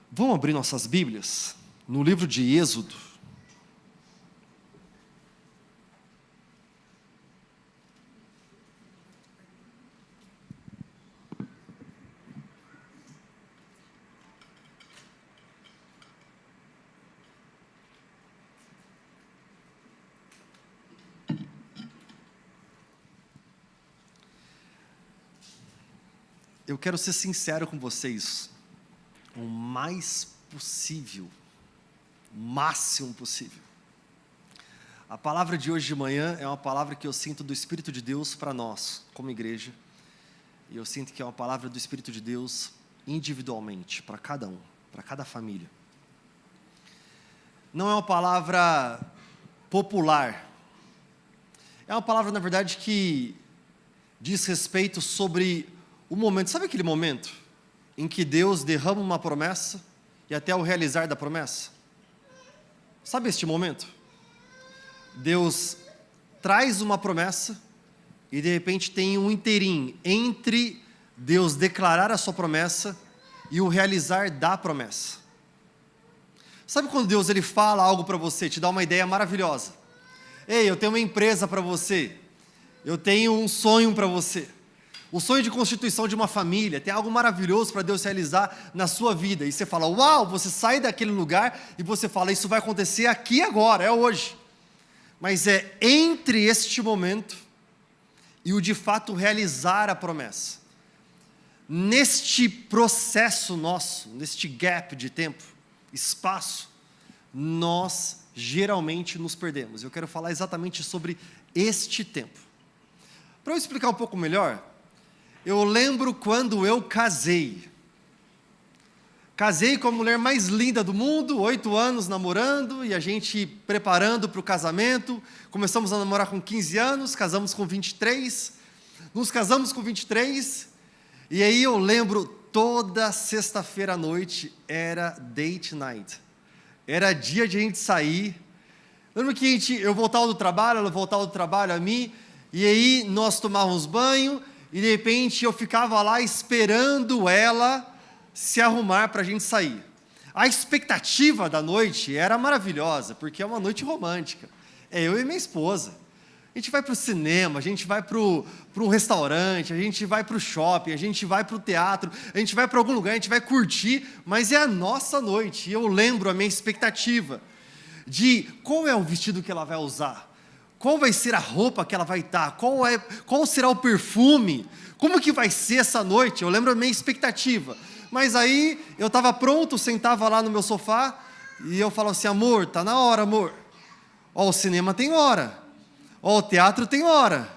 Vamos abrir nossas Bíblias no livro de Êxodo. Eu quero ser sincero com vocês, o mais possível, o máximo possível. A palavra de hoje de manhã é uma palavra que eu sinto do Espírito de Deus para nós, como igreja, e eu sinto que é uma palavra do Espírito de Deus individualmente, para cada um, para cada família. Não é uma palavra popular, é uma palavra, na verdade, que diz respeito sobre o momento. Sabe aquele momento em que Deus derrama uma promessa e até o realizar da promessa? Sabe este momento? Deus traz uma promessa e de repente tem um interim entre Deus declarar a sua promessa e o realizar da promessa. Sabe quando Deus ele fala algo para você, te dá uma ideia maravilhosa? Ei, eu tenho uma empresa para você, eu tenho um sonho para você. O sonho de constituição de uma família, tem algo maravilhoso para Deus realizar na sua vida. E você fala, uau, você sai daquele lugar e você fala, isso vai acontecer aqui agora, é hoje. Mas é entre este momento e o de fato realizar a promessa. Neste processo nosso, neste gap de tempo, espaço, nós geralmente nos perdemos. Eu quero falar exatamente sobre este tempo. Para eu explicar um pouco melhor, eu lembro quando eu casei. Casei com a mulher mais linda do mundo, 8 anos namorando, e a gente preparando para o casamento. Começamos a namorar com 15 anos, casamos com 23. Nos casamos com 23, e aí eu lembro, toda sexta-feira à noite era date night. Era dia de a gente sair. Lembro que eu voltava do trabalho, ela voltava do trabalho a mim, e aí nós tomávamos banho, e de repente eu ficava lá esperando ela se arrumar para a gente sair. A expectativa da noite era maravilhosa, porque é uma noite romântica. É eu e minha esposa. A gente vai para o cinema, a gente vai para um restaurante, a gente vai para o shopping, a gente vai para o teatro, a gente vai para algum lugar, a gente vai curtir, mas é a nossa noite. E eu lembro a minha expectativa de qual é o vestido que ela vai usar, qual vai ser a roupa que ela vai estar, qual será o perfume, como que vai ser essa noite. Eu lembro a minha expectativa. Mas aí eu estava pronto, sentava lá no meu sofá e eu falava assim, amor, está na hora, amor. Ó, o cinema tem hora, ó, o teatro tem hora,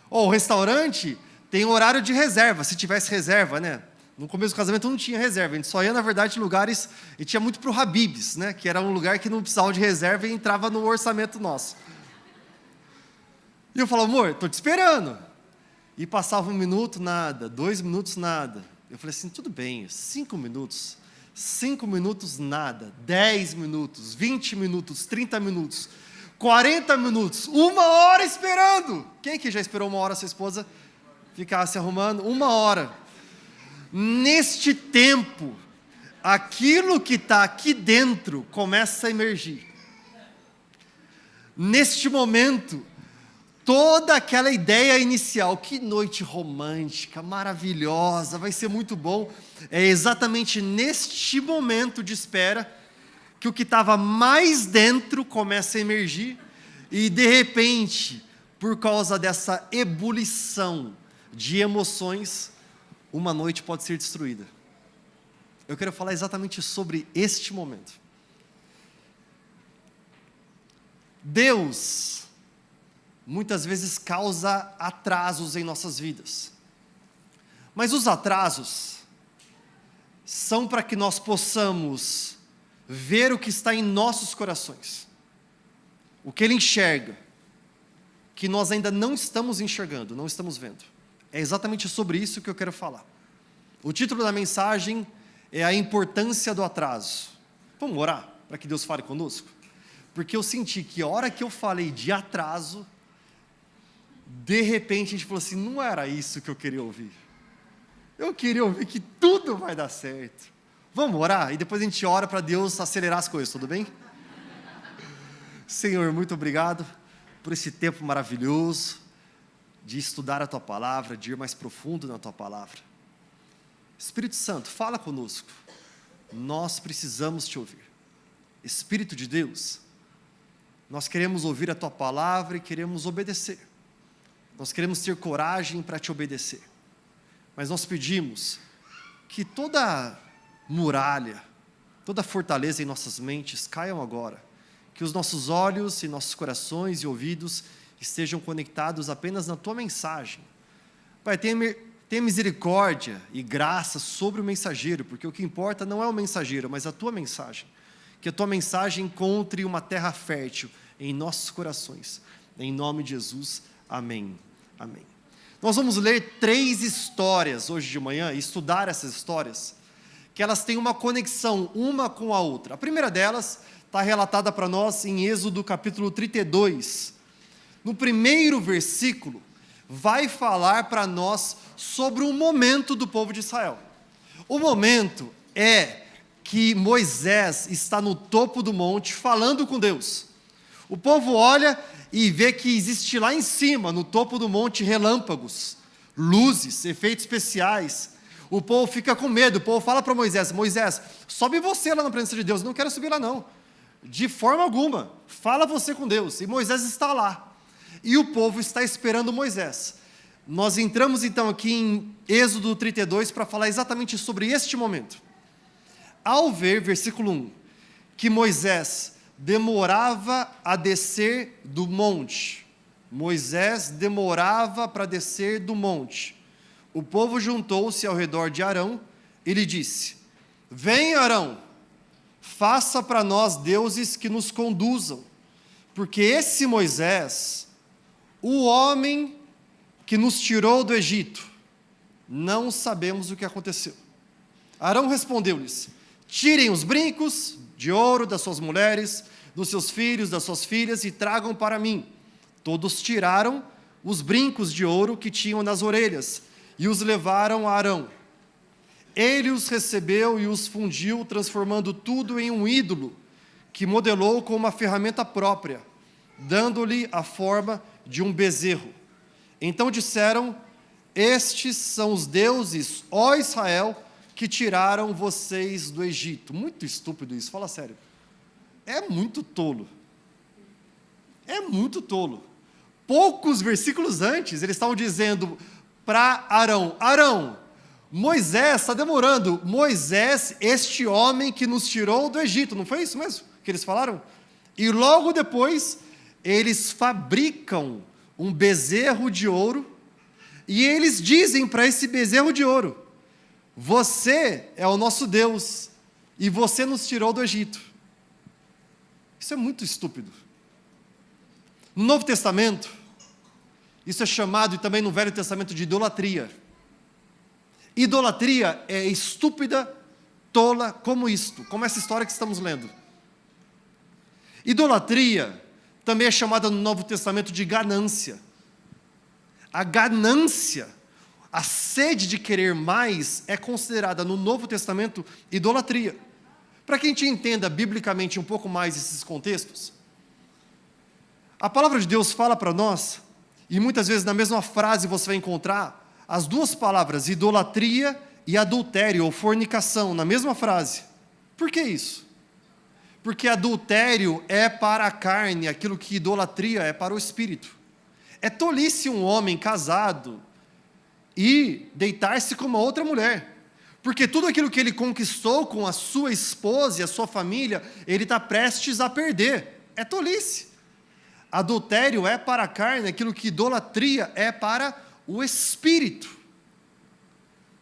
ó, o restaurante tem horário de reserva, se tivesse reserva, né? No começo do casamento não tinha reserva, a gente só ia, na verdade, em lugares, e tinha muito para o Habib's, né? Que era um lugar que não precisava de reserva e entrava no orçamento nosso. E eu falava, amor, estou te esperando. E passava 1 minuto, nada, 2 minutos, nada. Eu falei assim, tudo bem, 5 minutos, 5 minutos, nada, 10 minutos, 20 minutos, 30 minutos, 40 minutos, 1 hora esperando. Quem que já esperou 1 hora sua esposa ficar se arrumando? 1 hora. Neste tempo, aquilo que está aqui dentro começa a emergir. Neste momento, toda aquela ideia inicial, que noite romântica, maravilhosa, vai ser muito bom, é exatamente neste momento de espera que o que estava mais dentro começa a emergir e de repente, por causa dessa ebulição de emoções, uma noite pode ser destruída. Eu quero falar exatamente sobre este momento. Deus muitas vezes causa atrasos em nossas vidas. Mas os atrasos são para que nós possamos ver o que está em nossos corações. O que Ele enxerga, que nós ainda não estamos enxergando, não estamos vendo. É exatamente sobre isso que eu quero falar. O título da mensagem é a importância do atraso. Vamos orar para que Deus fale conosco? Porque eu senti que a hora que eu falei de atraso, de repente a gente falou assim, não era isso que eu queria ouvir. Eu queria ouvir que tudo vai dar certo. Vamos orar? E depois a gente ora para Deus acelerar as coisas, tudo bem? Senhor, muito obrigado por esse tempo maravilhoso de estudar a Tua Palavra, de ir mais profundo na Tua Palavra. Espírito Santo, fala conosco. Nós precisamos Te ouvir. Espírito de Deus, nós queremos ouvir a Tua Palavra e queremos obedecer. Nós queremos ter coragem para Te obedecer. Mas nós pedimos que toda muralha, toda fortaleza em nossas mentes caiam agora. Que os nossos olhos e nossos corações e ouvidos estejam conectados apenas na Tua mensagem. Pai, tenha misericórdia e graça sobre o mensageiro, porque o que importa não é o mensageiro, mas a Tua mensagem. Que a Tua mensagem encontre uma terra fértil em nossos corações. Em nome de Jesus, amém. Amém. Nós vamos ler 3 histórias hoje de manhã, e estudar essas histórias, que elas têm uma conexão uma com a outra. A primeira delas está relatada para nós em Êxodo capítulo 32. No primeiro versículo, vai falar para nós sobre o momento do povo de Israel. O momento é que Moisés está no topo do monte falando com Deus. O povo olha e vê que existe lá em cima, no topo do monte, relâmpagos, luzes, efeitos especiais. O povo fica com medo, o povo fala para Moisés: Moisés, sobe você lá na presença de Deus. Não quero subir lá não, de forma alguma, fala você com Deus. E Moisés está lá, e o povo está esperando Moisés. Nós entramos então aqui em Êxodo 32 para falar exatamente sobre este momento. Ao ver, versículo 1, que Moisés demorava a descer do monte. Moisés demorava para descer do monte. O povo juntou-se ao redor de Arão e lhe disse: Vem, Arão, faça para nós deuses que nos conduzam, porque esse Moisés, o homem que nos tirou do Egito, não sabemos o que aconteceu. Arão respondeu-lhes: Tirem os brincos de ouro das suas mulheres, dos seus filhos, das suas filhas, e tragam para mim. Todos tiraram os brincos de ouro que tinham nas orelhas, e os levaram a Arão. Ele os recebeu e os fundiu, transformando tudo em um ídolo, que modelou com uma ferramenta própria, dando-lhe a forma de um bezerro. Então disseram: Estes são os deuses, ó Israel, que tiraram vocês do Egito. Muito estúpido isso, fala sério. É muito tolo. É muito tolo. Poucos versículos antes, eles estavam dizendo para Arão: Arão, Moisés está demorando. Moisés, este homem que nos tirou do Egito. Não foi isso mesmo que eles falaram? E logo depois, eles fabricam um bezerro de ouro, e eles dizem para esse bezerro de ouro: Você é o nosso Deus, e você nos tirou do Egito. Isso é muito estúpido. No Novo Testamento, isso é chamado, e também no Velho Testamento, de idolatria. Idolatria é estúpida, tola, como isto, como essa história que estamos lendo. Idolatria também é chamada no Novo Testamento de ganância. A ganância, a sede de querer mais, é considerada no Novo Testamento idolatria. Para que a gente entenda biblicamente um pouco mais esses contextos, a palavra de Deus fala para nós, e muitas vezes na mesma frase você vai encontrar as duas palavras, idolatria e adultério ou fornicação, na mesma frase. Por que isso? Porque adultério é para a carne, aquilo que idolatria é para o espírito. É tolice um homem casado e deitar-se com uma outra mulher, porque tudo aquilo que ele conquistou com a sua esposa e a sua família, ele está prestes a perder. É tolice. Adultério é para a carne, aquilo que idolatria é para o espírito.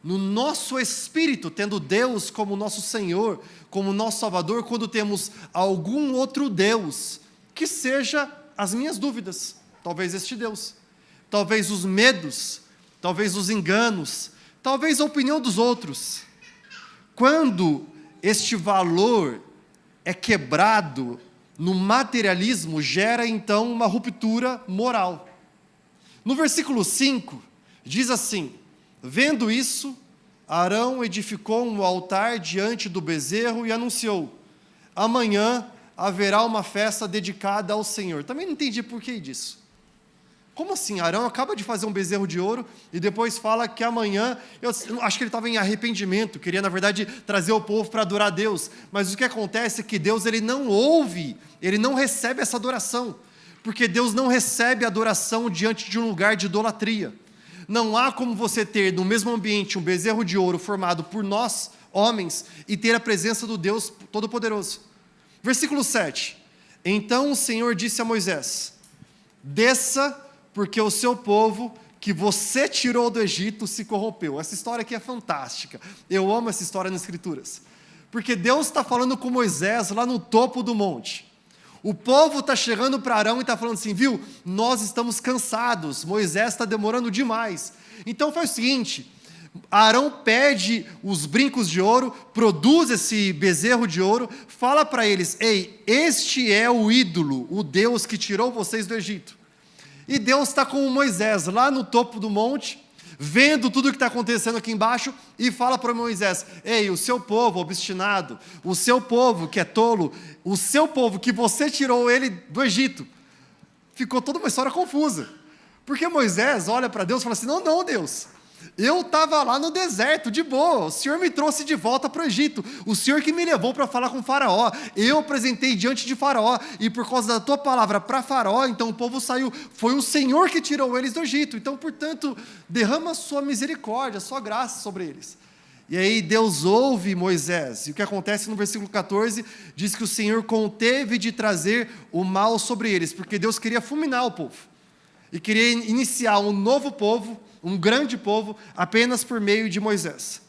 No nosso espírito, tendo Deus como nosso Senhor, como nosso Salvador, quando temos algum outro Deus, que seja as minhas dúvidas, talvez este Deus, talvez os medos, talvez os enganos, talvez a opinião dos outros. Quando este valor é quebrado no materialismo, gera então uma ruptura moral. No versículo 5, diz assim: Vendo isso, Arão edificou um altar diante do bezerro e anunciou: amanhã haverá uma festa dedicada ao Senhor. Também não entendi por que disso. Como assim? Arão acaba de fazer um bezerro de ouro e depois fala que amanhã, eu acho que ele estava em arrependimento, queria na verdade trazer o povo para adorar a Deus, mas o que acontece é que Deus ele não ouve, ele não recebe essa adoração, porque Deus não recebe adoração diante de um lugar de idolatria. Não há como você ter no mesmo ambiente um bezerro de ouro formado por nós, homens, e ter a presença do Deus Todo-Poderoso. Versículo 7. Então o Senhor disse a Moisés: desça, porque o seu povo, que você tirou do Egito, se corrompeu. Essa história aqui é fantástica. Eu amo essa história nas Escrituras. Porque Deus está falando com Moisés lá no topo do monte. O povo está chegando para Arão e está falando assim: viu, nós estamos cansados, Moisés está demorando demais. Então faz o seguinte, Arão pede os brincos de ouro, produz esse bezerro de ouro, fala para eles: ei, este é o ídolo, o Deus que tirou vocês do Egito. E Deus está com Moisés lá no topo do monte, vendo tudo o que está acontecendo aqui embaixo, e fala para Moisés: ei, o seu povo obstinado, o seu povo que é tolo, o seu povo que você tirou ele do Egito. Ficou toda uma história confusa, porque Moisés olha para Deus e fala assim: não, Deus, eu estava lá no deserto, de boa, o Senhor me trouxe de volta para o Egito, o Senhor que me levou para falar com Faraó, eu apresentei diante de Faraó, e por causa da tua palavra para Faraó, então o povo saiu, foi o Senhor que tirou eles do Egito, então portanto, derrama a sua misericórdia, a sua graça sobre eles. E aí Deus ouve Moisés, e o que acontece no versículo 14, diz que o Senhor conteve de trazer o mal sobre eles, porque Deus queria fulminar o povo, e queria iniciar um novo povo, um grande povo, apenas por meio de Moisés.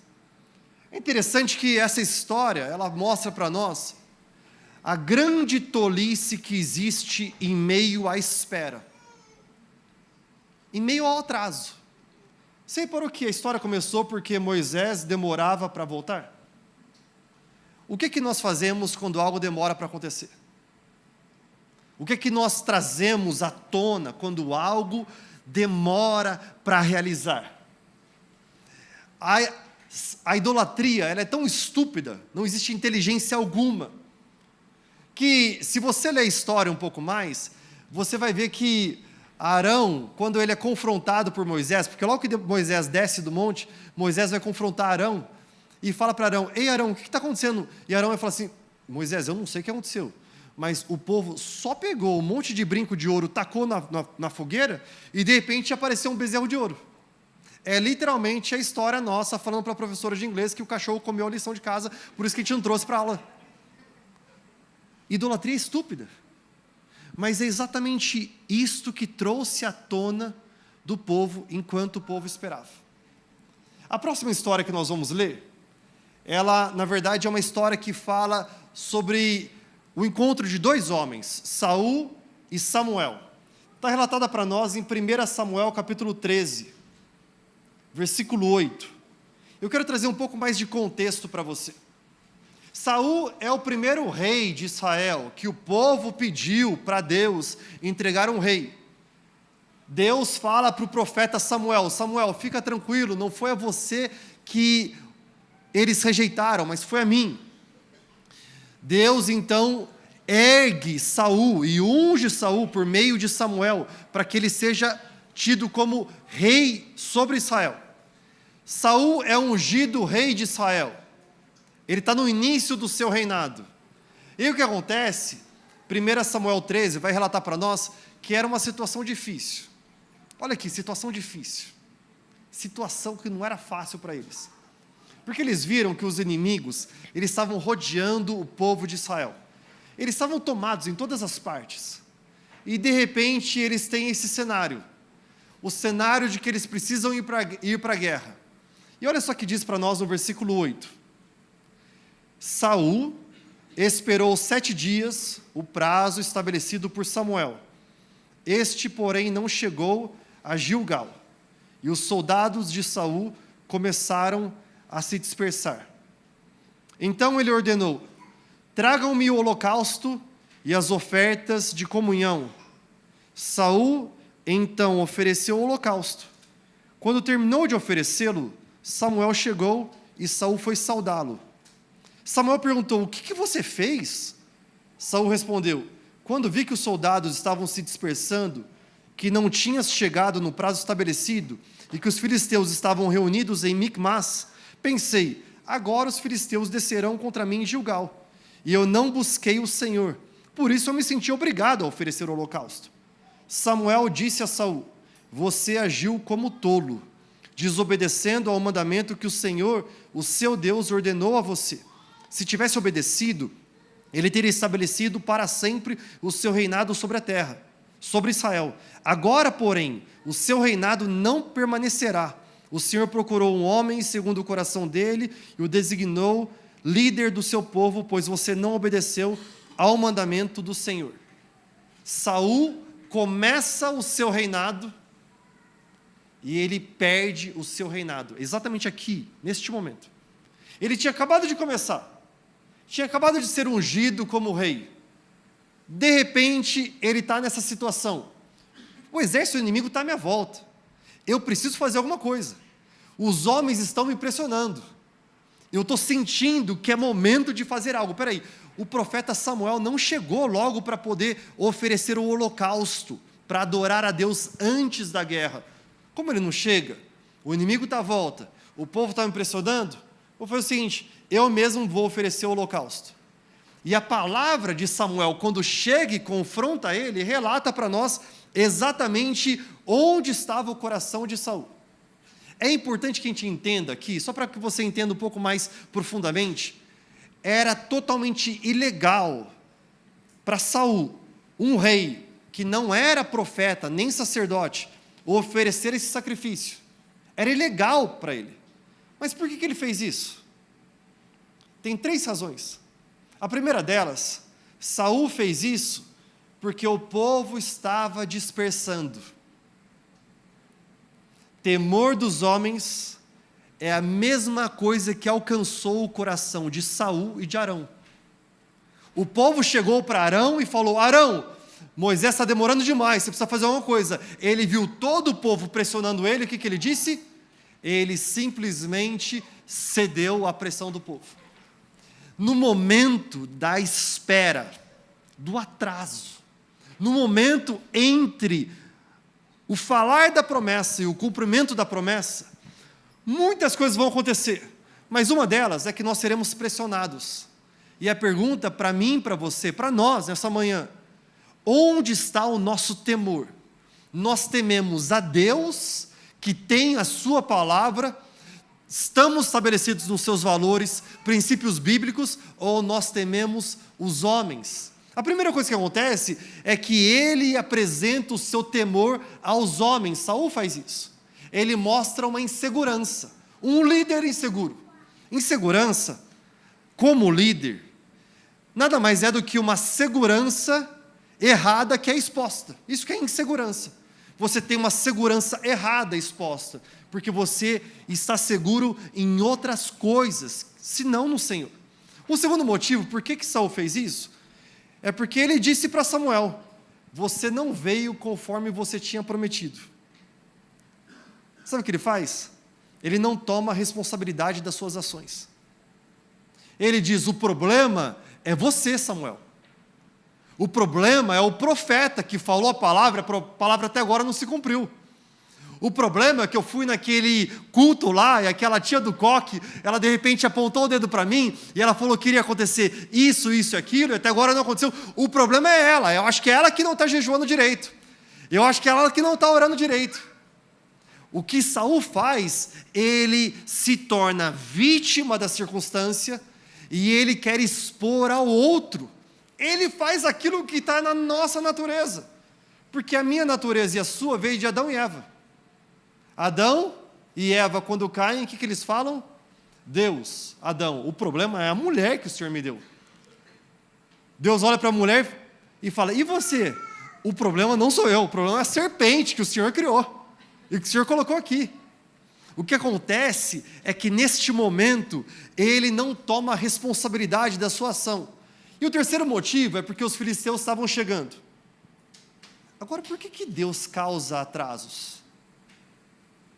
É interessante que essa história, ela mostra para nós a grande tolice que existe em meio à espera, em meio ao atraso. Você reparou que a história começou porque Moisés demorava para voltar? O que nós fazemos quando algo demora para acontecer? O que nós trazemos à tona quando algo demora para realizar? A idolatria, ela é tão estúpida, não existe inteligência alguma, que se você ler a história um pouco mais, você vai ver que Arão, quando ele é confrontado por Moisés, porque logo que Moisés desce do monte, Moisés vai confrontar Arão, e fala para Arão: ei Arão, o que está acontecendo? E Arão vai falar assim: Moisés, eu não sei o que aconteceu, mas o povo só pegou um monte de brinco de ouro, tacou na fogueira, e de repente apareceu um bezerro de ouro. É literalmente a história nossa, falando para a professora de inglês que o cachorro comeu a lição de casa, por isso que a gente não trouxe para a aula. Idolatria é estúpida. Mas é exatamente isto que trouxe à tona do povo, enquanto o povo esperava. A próxima história que nós vamos ler, ela, na verdade, é uma história que fala sobre o encontro de dois homens, Saul e Samuel. Está relatada para nós em 1 Samuel, capítulo 13, versículo 8. Eu quero trazer um pouco mais de contexto para você. Saul é o primeiro rei de Israel, que o povo pediu para Deus entregar um rei. Deus fala para o profeta Samuel: Samuel, fica tranquilo, não foi a você que eles rejeitaram, mas foi a mim. Deus então ergue Saul e unge Saul por meio de Samuel, para que ele seja tido como rei sobre Israel. Saul é ungido rei de Israel. Ele está no início do seu reinado. E o que acontece? 1 Samuel 13 vai relatar para nós que era uma situação difícil. Olha aqui, situação difícil. Situação que não era fácil para eles. Porque eles viram que os inimigos, eles estavam rodeando o povo de Israel. Eles estavam tomados em todas as partes. E de repente eles têm esse cenário. O cenário de que eles precisam ir para a guerra. E olha só o que diz para nós no versículo 8. Saul esperou 7 dias, o prazo estabelecido por Samuel. Este, porém, não chegou a Gilgal. E os soldados de Saul começaram a se dispersar. Então ele ordenou: tragam-me o holocausto e as ofertas de comunhão. Saul então ofereceu o holocausto. Quando terminou de oferecê-lo, Samuel chegou e Saul foi saudá-lo. Samuel perguntou: o que você fez? Saul respondeu: quando vi que os soldados estavam se dispersando, que não tinha chegado no prazo estabelecido e que os filisteus estavam reunidos em Micmas, pensei: agora os filisteus descerão contra mim em Gilgal. E eu não busquei o Senhor. Por isso eu me senti obrigado a oferecer o holocausto. Samuel disse a Saul: você agiu como tolo, desobedecendo ao mandamento que o Senhor, o seu Deus, ordenou a você. Se tivesse obedecido, ele teria estabelecido para sempre o seu reinado sobre a terra, sobre Israel. Agora, porém, o seu reinado não permanecerá. O Senhor procurou um homem segundo o coração dele e o designou líder do seu povo, pois você não obedeceu ao mandamento do Senhor. Saul começa o seu reinado e ele perde o seu reinado, exatamente aqui, neste momento. Ele tinha acabado de começar, tinha acabado de ser ungido como rei. De repente, ele está nessa situação. O exército inimigo está à minha volta. Eu preciso fazer alguma coisa. Os homens estão me pressionando. Eu estou sentindo que é momento de fazer algo. Espera aí, o profeta Samuel não chegou logo para poder oferecer o holocausto, para adorar a Deus antes da guerra. Como ele não chega, o inimigo está à volta, o povo está me pressionando, vou fazer o seguinte: eu mesmo vou oferecer o holocausto. E a palavra de Samuel, quando chega e confronta ele, relata para nós exatamente onde estava o coração de Saul. É importante que a gente entenda aqui, só para que você entenda um pouco mais profundamente, era totalmente ilegal para Saul, um rei que não era profeta nem sacerdote, oferecer esse sacrifício. Era ilegal para ele. Mas por que ele fez isso? Tem 3 razões. A primeira delas, Saul fez isso porque o povo estava dispersando. Temor dos homens é a mesma coisa que alcançou o coração de Saul e de Arão. O povo chegou para Arão e falou: Arão, Moisés está demorando demais, você precisa fazer alguma coisa. Ele viu todo o povo pressionando ele, o que ele disse? Ele simplesmente cedeu à pressão do povo. No momento da espera, do atraso, no momento entre o falar da promessa e o cumprimento da promessa, muitas coisas vão acontecer, mas uma delas é que nós seremos pressionados. E a pergunta para mim, para você, para nós nessa manhã: onde está o nosso temor? Nós tememos a Deus, que tem a sua palavra, estamos estabelecidos nos seus valores, princípios bíblicos, ou nós tememos os homens? A primeira coisa que acontece é que ele apresenta o seu temor aos homens. Saul faz isso. Ele mostra uma insegurança, um líder inseguro. Insegurança, como líder, nada mais é do que uma segurança errada que é exposta. Isso que é insegurança. Você tem uma segurança errada exposta, porque você está seguro em outras coisas, senão no Senhor. O segundo motivo, por que Saul fez isso? É porque ele disse para Samuel: você não veio conforme você tinha prometido. Sabe o que ele faz? Ele não toma a responsabilidade das suas ações. Ele diz: o problema é você, Samuel. O problema é o profeta que falou a palavra até agora não se cumpriu. O problema é que eu fui naquele culto lá, e aquela tia do coque, ela de repente apontou o dedo para mim, e ela falou que iria acontecer isso, isso e aquilo, e até agora não aconteceu. O problema é ela, eu acho que é ela que não está jejuando direito. Eu acho que é ela que não está orando direito. O que Saul faz, ele se torna vítima da circunstância, e ele quer expor ao outro. Ele faz aquilo que está na nossa natureza, porque a minha natureza e a sua veio de Adão e Eva. Adão e Eva, quando caem, o que eles falam? Deus, Adão, o problema é a mulher que o Senhor me deu. Deus olha para a mulher e fala: e você? O problema não sou eu, o problema é a serpente que o Senhor criou e que o Senhor colocou aqui. O que acontece é que neste momento ele não toma a responsabilidade da sua ação. E o terceiro motivo é porque os filisteus estavam chegando. Agora, por que Deus causa atrasos?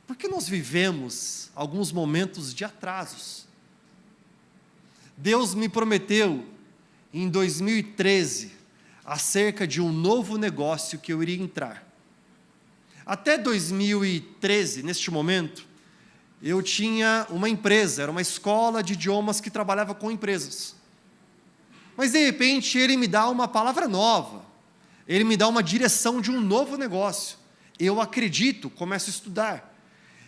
Porque nós vivemos alguns momentos de atrasos. Deus me prometeu, em 2013, acerca de um novo negócio que eu iria entrar. Até 2013, neste momento, eu tinha uma empresa, era uma escola de idiomas que trabalhava com empresas. Mas, de repente, Ele me dá uma palavra nova, Ele me dá uma direção de um novo negócio. Eu acredito, começo a estudar.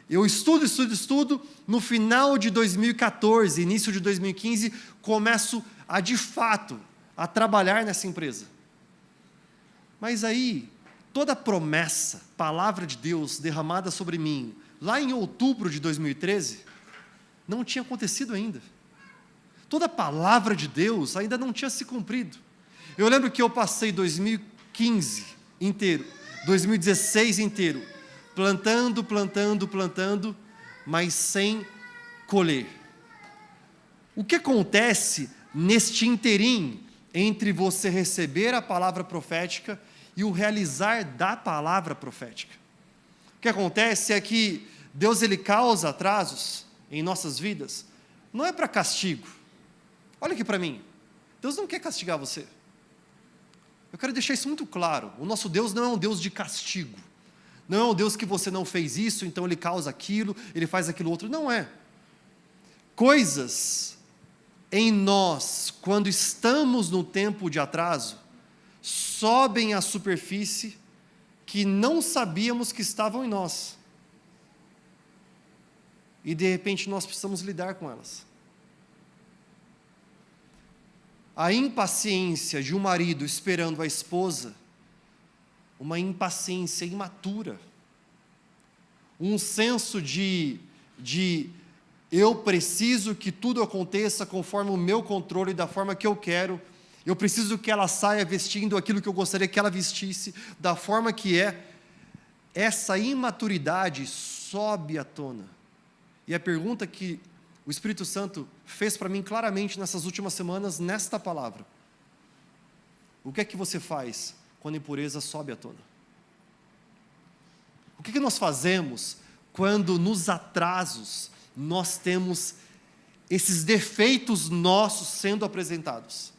Eu estudo, no final de 2014, início de 2015, começo a, de fato, a trabalhar nessa empresa. Mas aí, toda a promessa, palavra de Deus derramada sobre mim, lá em outubro de 2013, não tinha acontecido ainda. Toda a palavra de Deus ainda não tinha se cumprido. Eu lembro que eu passei 2015 inteiro, 2016 inteiro, plantando, mas sem colher. O que acontece neste interim entre você receber a palavra profética e o realizar da palavra profética? O que acontece é que Deus, Ele causa atrasos em nossas vidas, não é para castigo. Olha aqui para mim, Deus não quer castigar você. Eu quero deixar isso muito claro, o nosso Deus não é um Deus de castigo. Não é um Deus que você não fez isso, então Ele causa aquilo, Ele faz aquilo outro. Não é. Coisas em nós, quando estamos no tempo de atraso, sobem à superfície que não sabíamos que estavam em nós. E de repente nós precisamos lidar com elas. A impaciência de um marido esperando a esposa, uma impaciência imatura, um senso de eu preciso que tudo aconteça conforme o meu controle, da forma que eu quero, eu preciso que ela saia vestindo aquilo que eu gostaria que ela vestisse, da forma que é. Essa imaturidade sobe à tona. E a pergunta que o Espírito Santo fez para mim claramente nessas últimas semanas, nesta palavra: o que é que você faz quando a impureza sobe à tona? O que nós fazemos quando nos atrasos nós temos esses defeitos nossos sendo apresentados?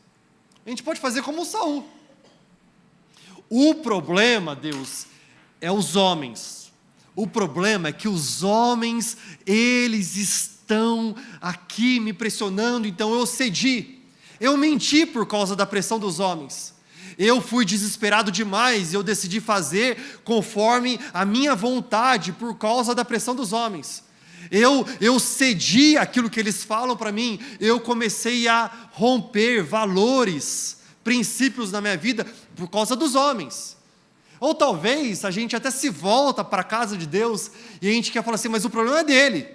A gente pode fazer como o Saul. O problema, Deus, é os homens. O problema é que os homens, eles estão aqui me pressionando, então eu cedi. Eu menti por causa da pressão dos homens. Eu fui desesperado demais, eu decidi fazer conforme a minha vontade por causa da pressão dos homens. Eu cedi aquilo que eles falam para mim, eu comecei a romper valores, princípios na minha vida por causa dos homens. Ou talvez a gente até se volta para a casa de Deus e a gente quer falar assim, mas o problema é dele,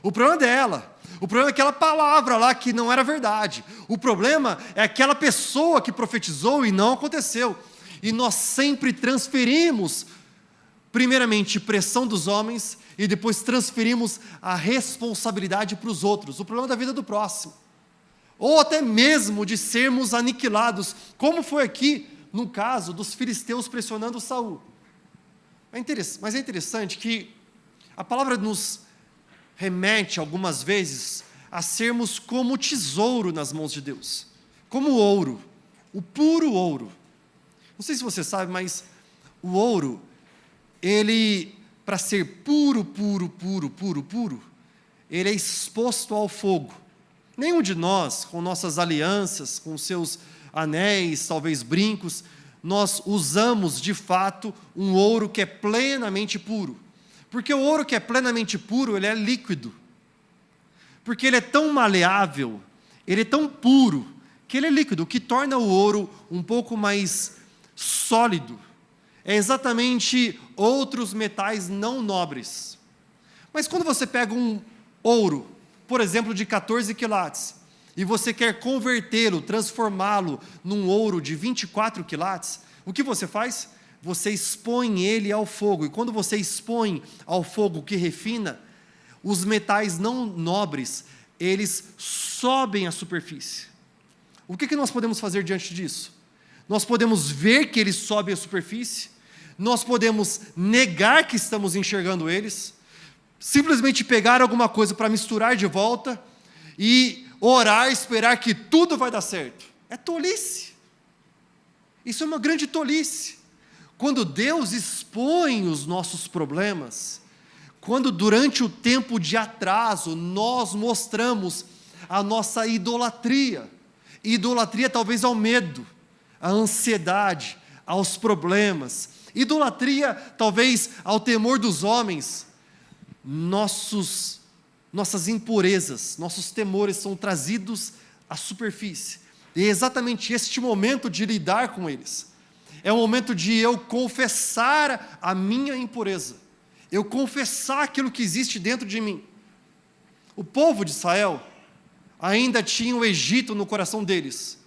o problema é dela. O problema é aquela palavra lá que não era verdade. O problema é aquela pessoa que profetizou e não aconteceu. E nós sempre transferimos, primeiramente, pressão dos homens e depois transferimos a responsabilidade para os outros. O problema da vida do próximo. Ou até mesmo de sermos aniquilados, como foi aqui no caso dos filisteus pressionando Saul. Mas é interessante que a palavra nos remete algumas vezes a sermos como tesouro nas mãos de Deus, como ouro, o puro ouro. Não sei se você sabe, mas o ouro, ele, para ser puro, ele é exposto ao fogo. Nenhum de nós, com nossas alianças, com seus anéis, talvez brincos, nós usamos de fato um ouro que é plenamente puro. Porque o ouro que é plenamente puro, ele é líquido. Porque ele é tão maleável, ele é tão puro, que ele é líquido, o que torna o ouro um pouco mais sólido. É exatamente outros metais não nobres. Mas quando você pega um ouro, por exemplo, de 14 quilates, e você quer convertê-lo, transformá-lo num ouro de 24 quilates, o que você faz? Você expõe ele ao fogo, e quando você expõe ao fogo que refina, os metais não nobres, eles sobem à superfície. O que nós podemos fazer diante disso? Nós podemos ver que eles sobem à superfície, nós podemos negar que estamos enxergando eles, simplesmente pegar alguma coisa para misturar de volta e orar, esperar que tudo vai dar certo. É tolice. Isso é uma grande tolice. Quando Deus expõe os nossos problemas, quando durante o tempo de atraso nós mostramos a nossa idolatria, idolatria talvez ao medo, à ansiedade, aos problemas, idolatria talvez ao temor dos homens, nossas impurezas, nossos temores são trazidos à superfície. E é exatamente este momento de lidar com eles. É o momento de eu confessar a minha impureza. Eu confessar aquilo que existe dentro de mim. O povo de Israel ainda tinha o Egito no coração deles.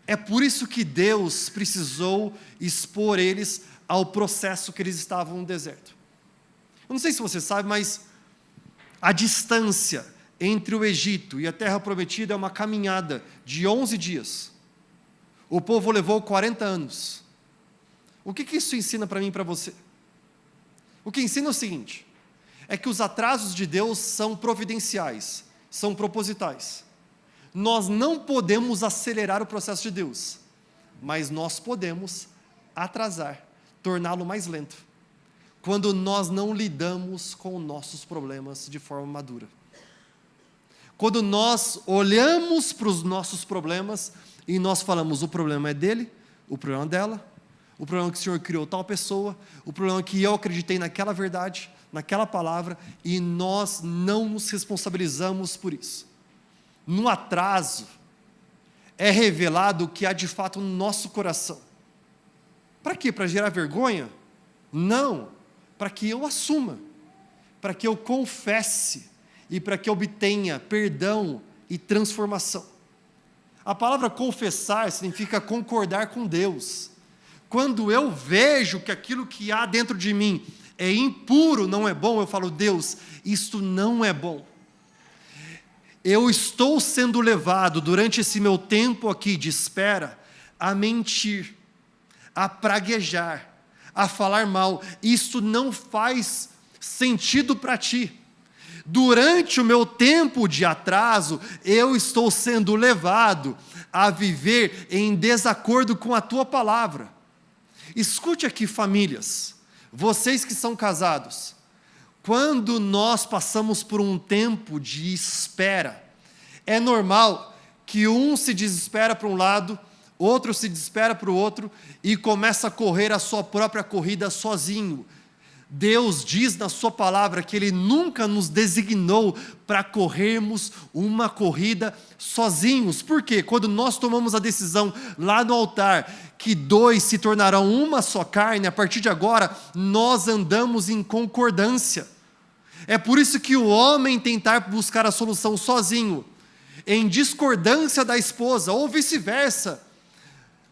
É por isso que Deus precisou expor eles ao processo que eles estavam no deserto. Eu não sei se você sabe, mas a distância entre o Egito e a Terra Prometida é uma caminhada de 11 dias. O povo levou 40 anos. O que isso ensina para mim e para você? O que ensina é o seguinte, é que os atrasos de Deus são providenciais, são propositais. Nós não podemos acelerar o processo de Deus, mas nós podemos atrasar, torná-lo mais lento, quando nós não lidamos com nossos problemas de forma madura. Quando nós olhamos para os nossos problemas e nós falamos, o problema é dele, o problema é dela, o problema é que o Senhor criou tal pessoa, o problema é que eu acreditei naquela verdade, naquela palavra, e nós não nos responsabilizamos por isso. No atraso, é revelado o que há de fato no nosso coração. Para quê? Para gerar vergonha? Não, para que eu assuma, para que eu confesse, e para que eu obtenha perdão e transformação. A palavra confessar significa concordar com Deus. Quando eu vejo que aquilo que há dentro de mim é impuro, não é bom, eu falo, Deus, isto não é bom. Eu estou sendo levado, durante esse meu tempo aqui de espera, a mentir, a praguejar, a falar mal. Isto não faz sentido para ti. Durante o meu tempo de atraso, eu estou sendo levado a viver em desacordo com a tua palavra. Escute aqui, famílias, vocês que são casados, quando nós passamos por um tempo de espera, é normal que um se desespera para um lado, outro se desespera para o outro e começa a correr a sua própria corrida sozinho. Deus diz na sua palavra que Ele nunca nos designou para corrermos uma corrida sozinhos. Por quê? Quando nós tomamos a decisão lá no altar, que dois se tornarão uma só carne, a partir de agora, nós andamos em concordância. É por isso que o homem tentar buscar a solução sozinho, em discordância da esposa, ou vice-versa,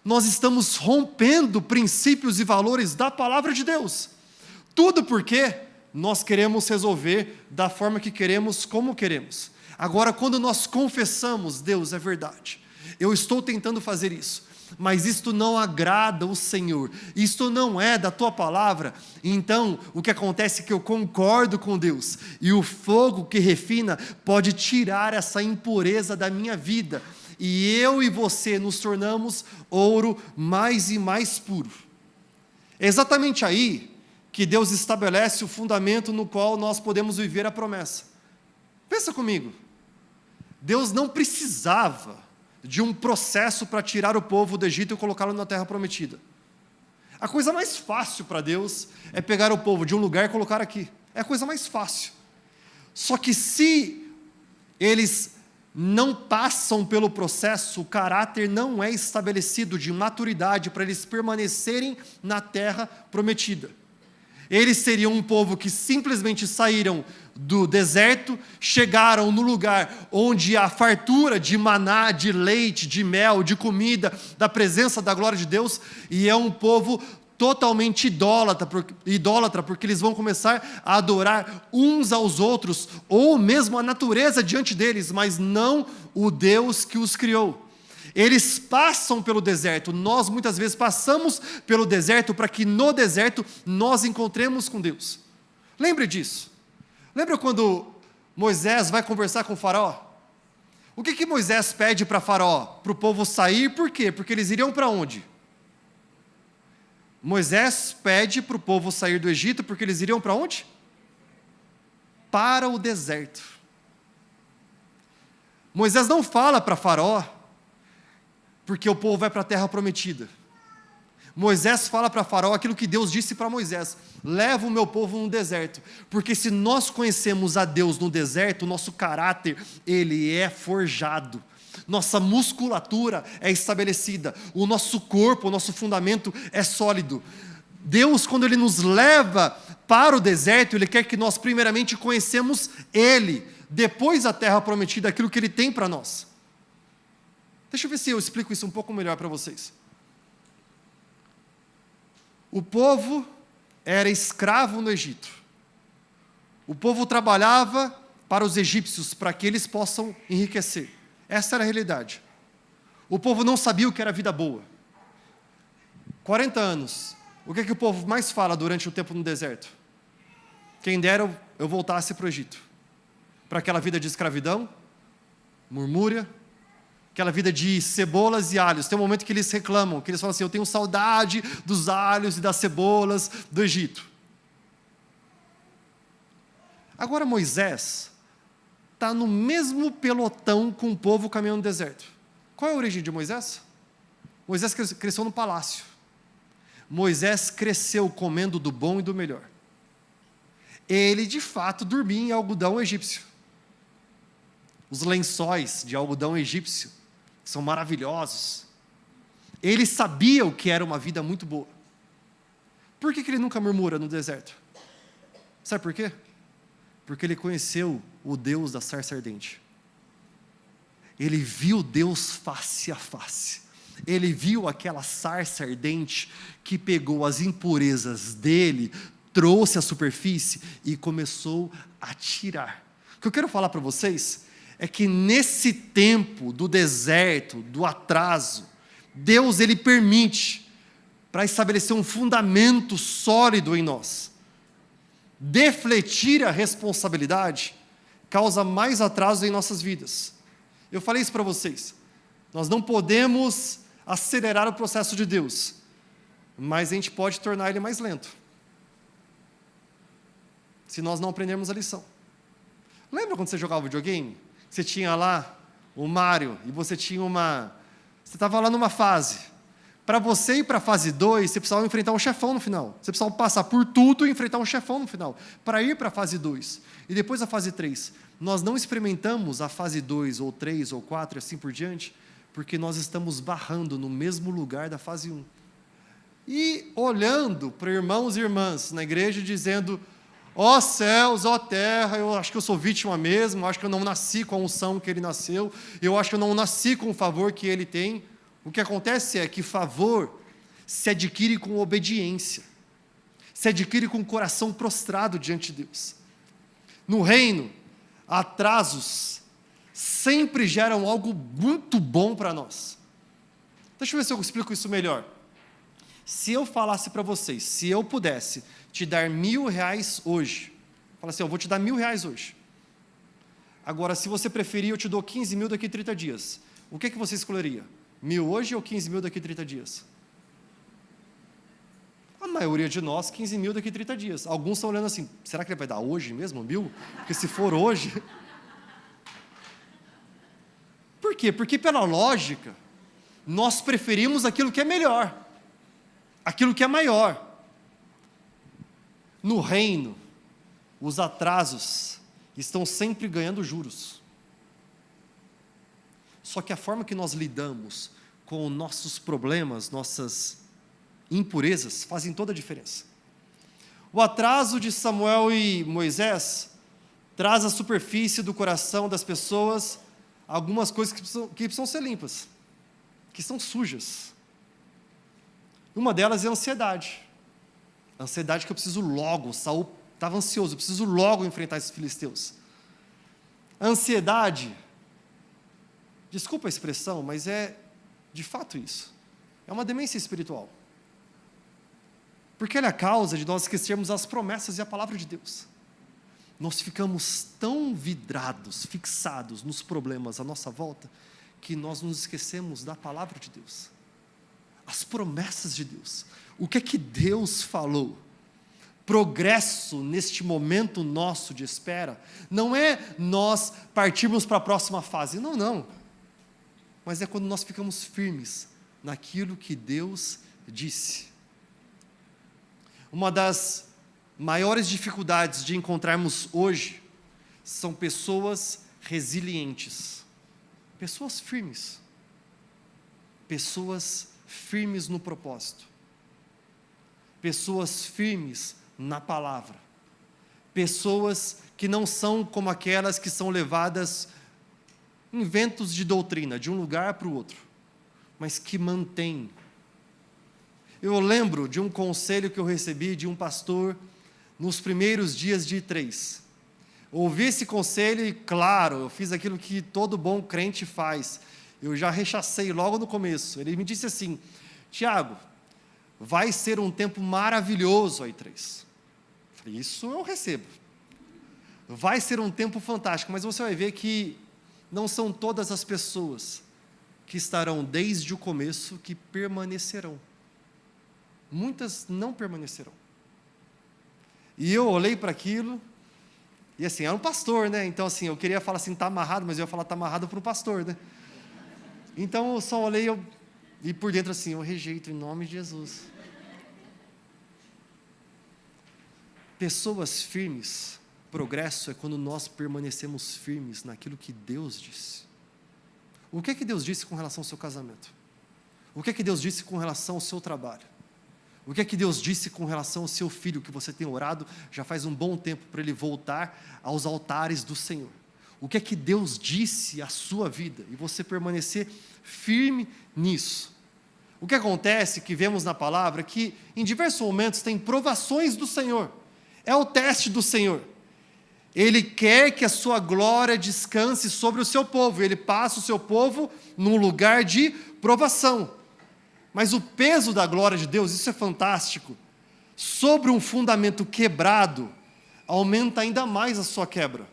nós estamos rompendo princípios e valores da palavra de Deus. Tudo porque nós queremos resolver da forma que queremos, como queremos. Agora, quando nós confessamos, Deus, é verdade, eu estou tentando fazer isso, mas isto não agrada o Senhor, isto não é da tua palavra, então o que acontece é que eu concordo com Deus, e o fogo que refina pode tirar essa impureza da minha vida, e eu e você nos tornamos ouro mais e mais puro. É exatamente aí que Deus estabelece o fundamento no qual nós podemos viver a promessa. Pensa comigo, Deus não precisava de um processo para tirar o povo do Egito e colocá-lo na terra prometida. A coisa mais fácil para Deus é pegar o povo de um lugar e colocar aqui. É a coisa mais fácil. Só que se eles não passam pelo processo, o caráter não é estabelecido de maturidade para eles permanecerem na terra prometida. Eles seriam um povo que simplesmente saíram do deserto, chegaram no lugar onde há fartura de maná, de leite, de mel, de comida, da presença da glória de Deus, e é um povo totalmente idólatra, porque eles vão começar a adorar uns aos outros, ou mesmo a natureza diante deles, mas não o Deus que os criou. Eles passam pelo deserto, nós muitas vezes passamos pelo deserto para que no deserto nós encontremos com Deus. Lembre disso. Lembra quando Moisés vai conversar com o faraó? O que Moisés pede para faraó? Para o povo sair, por quê? Porque eles iriam para onde? Moisés pede para o povo sair do Egito, porque eles iriam para onde? Para o deserto. Moisés não fala para faraó, porque o povo vai para a terra prometida. Moisés fala para faraó aquilo que Deus disse para Moisés: leva o meu povo no deserto, porque se nós conhecemos a Deus no deserto, o nosso caráter, ele é forjado, nossa musculatura é estabelecida, o nosso corpo, o nosso fundamento é sólido. Deus, quando Ele nos leva para o deserto, Ele quer que nós primeiramente conhecemos Ele, depois a terra prometida, aquilo que Ele tem para nós. Deixa eu ver se eu explico isso um pouco melhor para vocês. O povo era escravo no Egito. O povo trabalhava para os egípcios, para que eles possam enriquecer. Essa era a realidade. O povo não sabia o que era vida boa. 40 anos. O que o povo mais fala durante o tempo no deserto? Quem dera eu voltasse para o Egito. Para aquela vida de escravidão, murmúria, aquela vida de cebolas e alhos. Tem um momento que eles reclamam, que eles falam assim: eu tenho saudade dos alhos e das cebolas do Egito. Agora Moisés está no mesmo pelotão com o povo caminhando no deserto. Qual é a origem de Moisés? Moisés cresceu no palácio. Moisés cresceu comendo do bom e do melhor. Ele, de fato, dormia em algodão egípcio. Os lençóis de algodão egípcio são maravilhosos. Ele sabia o que era uma vida muito boa. Por que ele nunca murmura no deserto? Sabe por quê? Porque ele conheceu o Deus da sarça ardente. Ele viu Deus face a face. Ele viu aquela sarça ardente que pegou as impurezas dele, trouxe à superfície e começou a tirar. O que eu quero falar para vocês é que nesse tempo do deserto, do atraso, Deus ele permite para estabelecer um fundamento sólido em nós. Defletir a responsabilidade causa mais atraso em nossas vidas. Eu falei isso para vocês. Nós não podemos acelerar o processo de Deus, mas a gente pode tornar ele mais lento, se nós não aprendermos a lição. Lembra quando você jogava videogame? Você tinha lá o Mario, e você estava lá numa fase. Para você ir para a fase 2, você precisava enfrentar um chefão no final. Você precisava passar por tudo e enfrentar um chefão no final, para ir para a fase 2. E depois a fase 3. Nós não experimentamos a fase 2, ou 3, ou 4, e assim por diante, porque nós estamos barrando no mesmo lugar da fase 1. E olhando para irmãos e irmãs na igreja, dizendo: ó céus, ó terra, eu acho que eu sou vítima mesmo, eu acho que eu não nasci com a unção que ele nasceu, eu acho que eu não nasci com o favor que ele tem. O que acontece é que favor se adquire com obediência, se adquire com o coração prostrado diante de Deus. No reino, atrasos sempre geram algo muito bom para nós. Deixa eu ver se eu explico isso melhor. Se eu falasse para vocês, se eu pudesse te dar R$1.000 hoje, fala assim: eu vou te dar R$1.000 hoje. Agora, se você preferir, eu te dou 15 mil daqui a 30 dias. O que você escolheria? 1.000 hoje ou 15 mil daqui a 30 dias? A maioria de nós, 15 mil daqui a 30 dias. Alguns estão olhando assim: será que ele vai dar hoje mesmo 1.000? Porque se for hoje... Por quê? Porque pela lógica, nós preferimos aquilo que é melhor, aquilo que é maior. No reino, os atrasos estão sempre ganhando juros. Só que a forma que nós lidamos com os nossos problemas, nossas impurezas, fazem toda a diferença. O atraso de Samuel e Moisés traz à superfície do coração das pessoas algumas coisas que precisam ser limpas, que são sujas. Uma delas é a ansiedade. A ansiedade que eu preciso logo, Saul estava ansioso, eu preciso logo enfrentar esses filisteus. A ansiedade, desculpa a expressão, mas é de fato isso. É uma demência espiritual. Porque ela é a causa de nós esquecermos as promessas e a palavra de Deus. nós ficamos tão vidrados, fixados nos problemas à nossa volta, que nós nos esquecemos da palavra de Deus, as promessas de Deus, o que é que Deus falou. Progresso neste momento nosso de espera, não é nós partirmos para a próxima fase, não, mas é quando nós ficamos firmes naquilo que Deus disse. Uma das maiores dificuldades de encontrarmos hoje são pessoas resilientes, pessoas firmes no propósito, pessoas firmes na palavra, pessoas que não são como aquelas que são levadas em ventos de doutrina, de um lugar para o outro, mas que mantêm. Eu lembro de um conselho que eu recebi de um pastor nos primeiros dias de I3. Ouvi esse conselho e, claro, eu fiz aquilo que todo bom crente faz. Eu já rechacei logo no começo. Ele me disse assim: Tiago, vai ser um tempo maravilhoso aí, I3. Isso eu recebo. Vai ser um tempo fantástico, mas você vai ver que não são todas as pessoas que estarão desde o começo que permanecerão. Muitas não permanecerão. E eu olhei para aquilo, e assim, era um pastor, né? Então assim, eu queria falar assim, está amarrado, mas eu ia falar, está amarrado para um pastor, né? Então eu só olhei, e por dentro assim, eu rejeito em nome de Jesus. Pessoas firmes, progresso é quando nós permanecemos firmes naquilo que Deus disse. O que é que Deus disse com relação ao seu casamento? O que é que Deus disse com relação ao seu trabalho? O que é que Deus disse com relação ao seu filho, que você tem orado já faz um bom tempo para ele voltar aos altares do Senhor? O que é que Deus disse à sua vida? E você permanecer firme nisso. O que acontece, que vemos na palavra, que em diversos momentos tem provações do Senhor. É o teste do Senhor. Ele quer que a sua glória descanse sobre o seu povo. Ele passa o seu povo num lugar de provação. Mas o peso da glória de Deus, isso é fantástico, sobre um fundamento quebrado, aumenta ainda mais a sua quebra.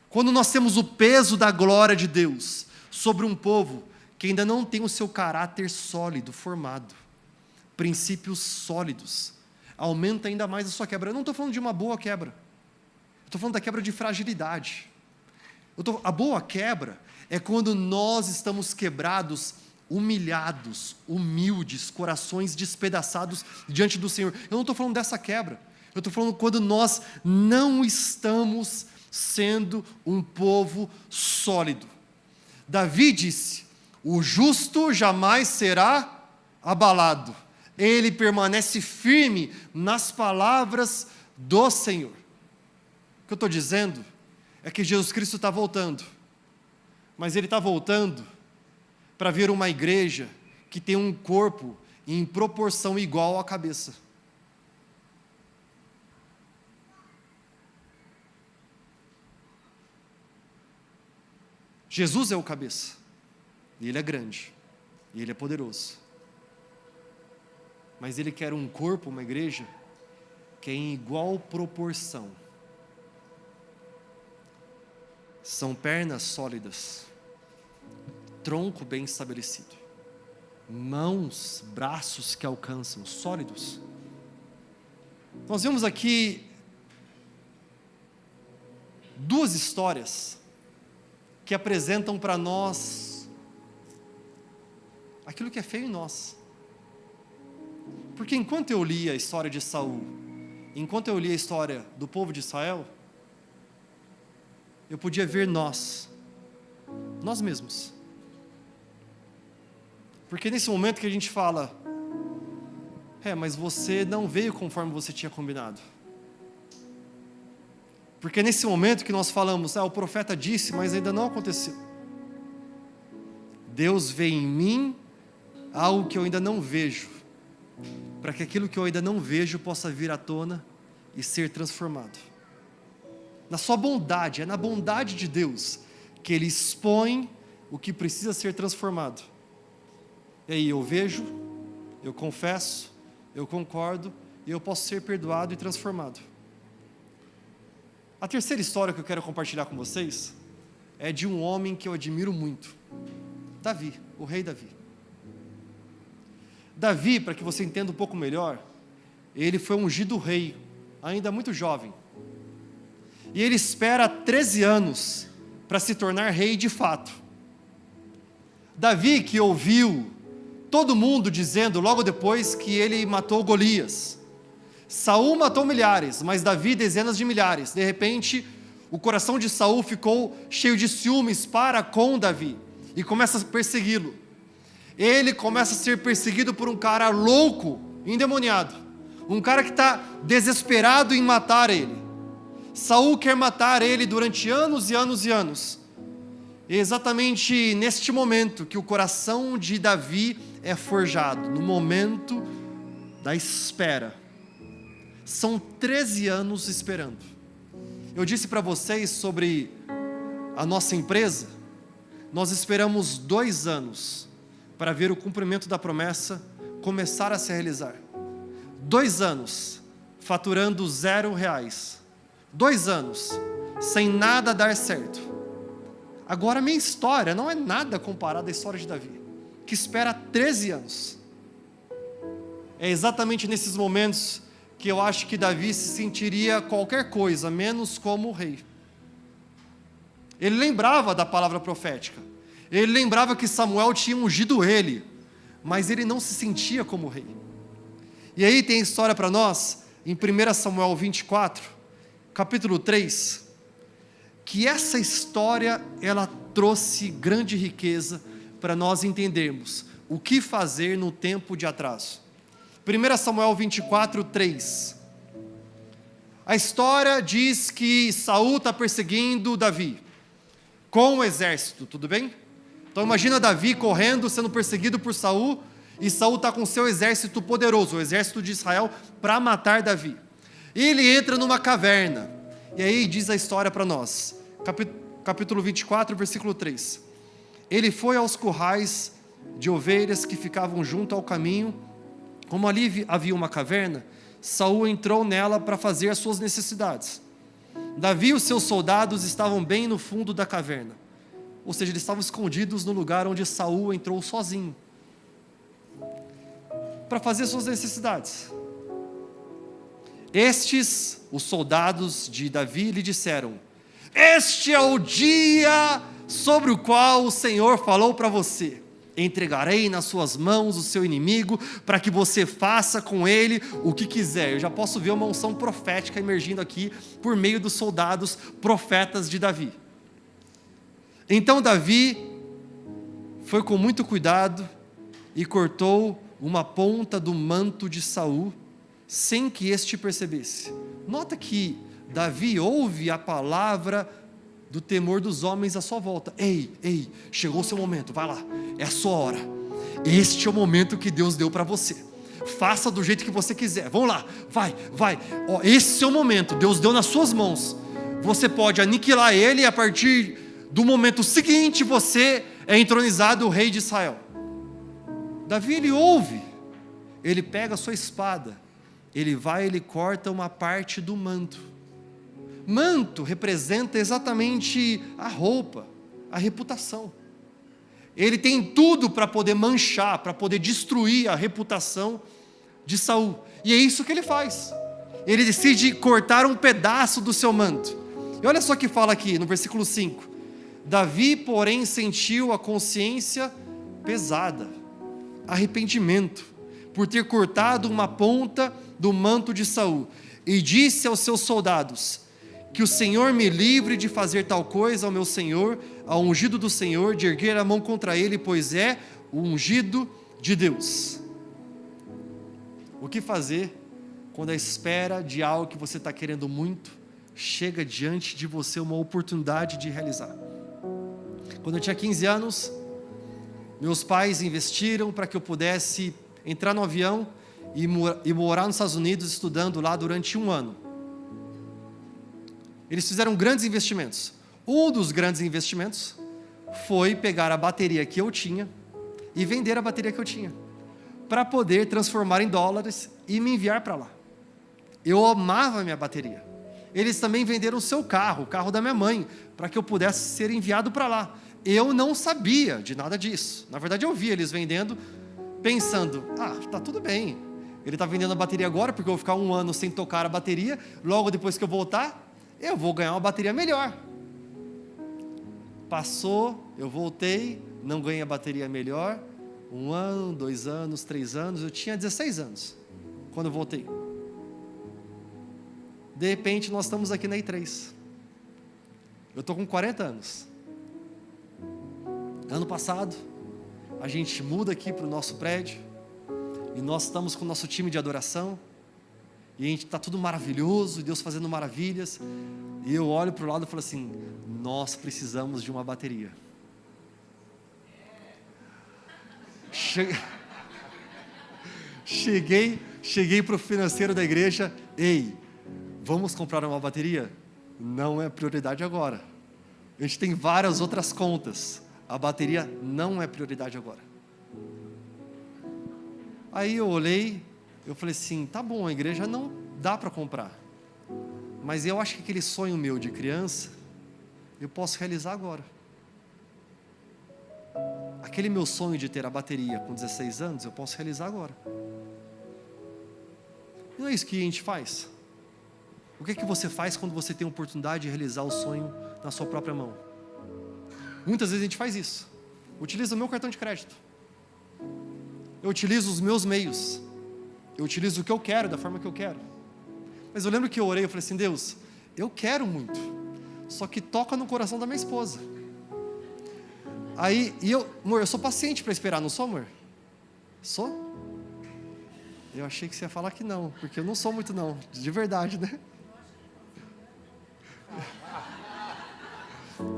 Quando nós temos o peso da glória de Deus sobre um povo que ainda não tem o seu caráter sólido, formado, princípios sólidos, aumenta ainda mais a sua quebra. Eu não estou falando de uma boa quebra, estou falando da quebra de fragilidade. A boa quebra é quando nós estamos quebrados, humilhados, humildes, corações despedaçados diante do Senhor. Eu não estou falando dessa quebra, eu estou falando quando nós não estamos sendo um povo sólido. Davi disse: o justo jamais será abalado. Ele permanece firme nas palavras do Senhor. O que eu estou dizendo é que Jesus Cristo está voltando, mas Ele está voltando para ver uma igreja que tem um corpo em proporção igual à cabeça. Jesus é o cabeça, e Ele é grande, e Ele é poderoso. Mas Ele quer um corpo, uma igreja, que é em igual proporção. São pernas sólidas, tronco bem estabelecido, mãos, braços que alcançam, sólidos. Nós vemos aqui duas histórias que apresentam para nós aquilo que é feio em nós. Porque enquanto eu li a história de Saul, enquanto eu li a história do povo de Israel, eu podia ver nós mesmos. Porque nesse momento que a gente fala, mas você não veio conforme você tinha combinado. Porque nesse momento que nós falamos, o profeta disse, mas ainda não aconteceu. Deus vê em mim algo que eu ainda não vejo, para que aquilo que eu ainda não vejo possa vir à tona e ser transformado. Na sua bondade, é na bondade de Deus que Ele expõe o que precisa ser transformado. E aí eu vejo, eu confesso, eu concordo, e eu posso ser perdoado e transformado. A terceira história que eu quero compartilhar com vocês é de um homem que eu admiro muito, Davi, o rei Davi. Davi, para que você entenda um pouco melhor, ele foi ungido rei, ainda muito jovem. E ele espera 13 anos para se tornar rei de fato. Davi, que ouviu todo mundo dizendo logo depois que ele matou Golias. Saul matou milhares, mas Davi dezenas de milhares. De repente, o coração de Saul ficou cheio de ciúmes para com Davi e começa a persegui-lo. Ele começa a ser perseguido por um cara louco, endemoniado, um cara que está desesperado em matar ele. Saul quer matar ele durante anos e anos e anos. É exatamente neste momento que o coração de Davi é forjado, no momento da espera. São 13 anos esperando. Eu disse para vocês sobre a nossa empresa, nós esperamos 2 anos para ver o cumprimento da promessa começar a se realizar. 2 anos, faturando R$0. 2 anos, sem nada dar certo. Agora a minha história não é nada comparada à história de Davi, que espera 13 anos. É exatamente nesses momentos que eu acho que Davi se sentiria qualquer coisa, menos como rei. Ele lembrava da palavra profética, ele lembrava que Samuel tinha ungido ele, mas ele não se sentia como rei. E aí tem história para nós, em 1 Samuel 24, capítulo 3, que essa história, ela trouxe grande riqueza para nós entendermos o que fazer no tempo de atraso. 1 Samuel 24, 3. A história diz que Saul está perseguindo Davi, com o exército, tudo bem? Então imagina Davi correndo, sendo perseguido por Saul, e Saul está com seu exército poderoso, o exército de Israel, para matar Davi. E ele entra numa caverna, e aí diz a história para nós, capítulo 24, versículo 3. Ele foi aos currais de ovelhas que ficavam junto ao caminho. Como ali havia uma caverna, Saul entrou nela para fazer as suas necessidades. Davi e os seus soldados estavam bem no fundo da caverna. Ou seja, eles estavam escondidos no lugar onde Saul entrou sozinho, para fazer suas necessidades. Estes, os soldados de Davi, lhe disseram: este é o dia sobre o qual o Senhor falou para você. Entregarei nas suas mãos o seu inimigo, para que você faça com ele o que quiser. Eu já posso ver uma unção profética emergindo aqui, por meio dos soldados profetas de Davi. Então Davi foi com muito cuidado e cortou uma ponta do manto de Saul, sem que este percebesse. Nota que Davi ouve a palavra do temor dos homens à sua volta. Ei, chegou o seu momento, vai lá, é a sua hora. Este é o momento que Deus deu para você. Faça do jeito que você quiser. Vamos lá, vai. Esse é o momento, Deus deu nas suas mãos. Você pode aniquilar ele e a partir do momento seguinte você é entronizado o rei de Israel. Davi, ele ouve, ele pega a sua espada, ele vai, ele corta uma parte do manto. Manto representa exatamente a roupa, a reputação. Ele tem tudo para poder manchar, para poder destruir a reputação de Saul. E é isso que ele faz. Ele decide cortar um pedaço do seu manto. E olha só o que fala aqui no versículo 5. Davi, porém, sentiu a consciência pesada, arrependimento, por ter cortado uma ponta do manto de Saul. E disse aos seus soldados: que o Senhor me livre de fazer tal coisa ao meu Senhor, ao ungido do Senhor, de erguer a mão contra ele, pois é o ungido de Deus. O que fazer quando a espera de algo que você está querendo muito chega diante de você uma oportunidade de realizar? Quando eu tinha 15 anos, meus pais investiram para que eu pudesse entrar no avião e morar nos Estados Unidos, estudando lá durante 1 ano. Eles fizeram grandes investimentos. Um dos grandes investimentos foi pegar a bateria que eu tinha e vender a bateria que eu tinha, para poder transformar em dólares e me enviar para lá. Eu amava a minha bateria. eles também venderam o seu carro, o carro da minha mãe, para que eu pudesse ser enviado para lá. Eu não sabia de nada disso. Na verdade, eu vi eles vendendo, pensando, tá tudo bem. Ele está vendendo a bateria agora, porque eu vou ficar 1 ano sem tocar a bateria, logo depois que eu voltar, eu vou ganhar uma bateria melhor. Passou, eu voltei, não ganhei a bateria melhor, 1 ano, 2 anos, 3 anos, eu tinha 16 anos, quando eu voltei. De repente, nós estamos aqui na I3. Eu estou com 40 anos. Ano passado, a gente muda aqui para o nosso prédio, e nós estamos com o nosso time de adoração, e a gente está tudo maravilhoso, e Deus fazendo maravilhas, e eu olho para o lado e falo assim, nós precisamos de uma bateria. Cheguei para o financeiro da igreja, ei, vamos comprar uma bateria? Não é prioridade agora. A gente tem várias outras contas. A bateria não é prioridade agora. Aí eu olhei, eu falei assim, tá bom, a igreja não dá para comprar. Mas eu acho que aquele sonho meu de criança, eu posso realizar agora. Aquele meu sonho de ter a bateria com 16 anos, eu posso realizar agora. E não é isso que a gente faz? O que é que você faz quando você tem a oportunidade de realizar o sonho na sua própria mão? Muitas vezes a gente faz isso. Eu utilizo o meu cartão de crédito. Eu utilizo os meus meios. Eu utilizo o que eu quero, da forma que eu quero. Mas eu lembro que eu orei, eu falei assim, Deus, eu quero muito, só que toca no coração da minha esposa. Aí, amor, eu sou paciente para esperar, não sou, amor? Sou? Eu achei que você ia falar que não, porque eu não sou muito não, de verdade, né?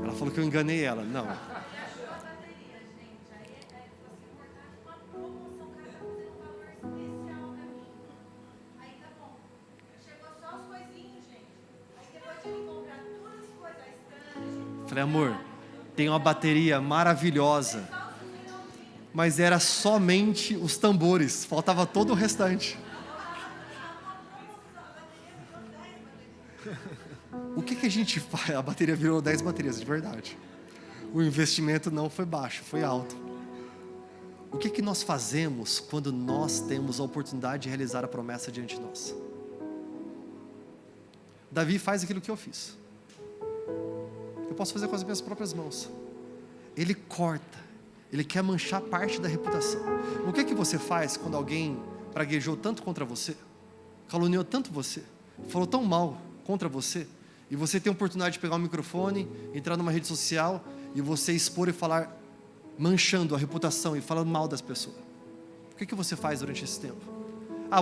Ela falou que eu enganei ela, não. Falei, amor, tem uma bateria maravilhosa, mas era somente os tambores, faltava todo o restante. O que a gente faz? A bateria virou 10 baterias, de verdade. O investimento não foi baixo, foi alto. O que nós fazemos quando nós temos a oportunidade de realizar a promessa diante de nós? Davi faz aquilo que eu fiz. Eu posso fazer com as minhas próprias mãos. Ele corta, ele quer manchar parte da reputação. O que você faz quando alguém praguejou tanto contra você, caluniou tanto você, falou tão mal contra você, e você tem a oportunidade de pegar um microfone, entrar numa rede social, e você expor e falar, manchando a reputação e falando mal das pessoas? O que você faz durante esse tempo?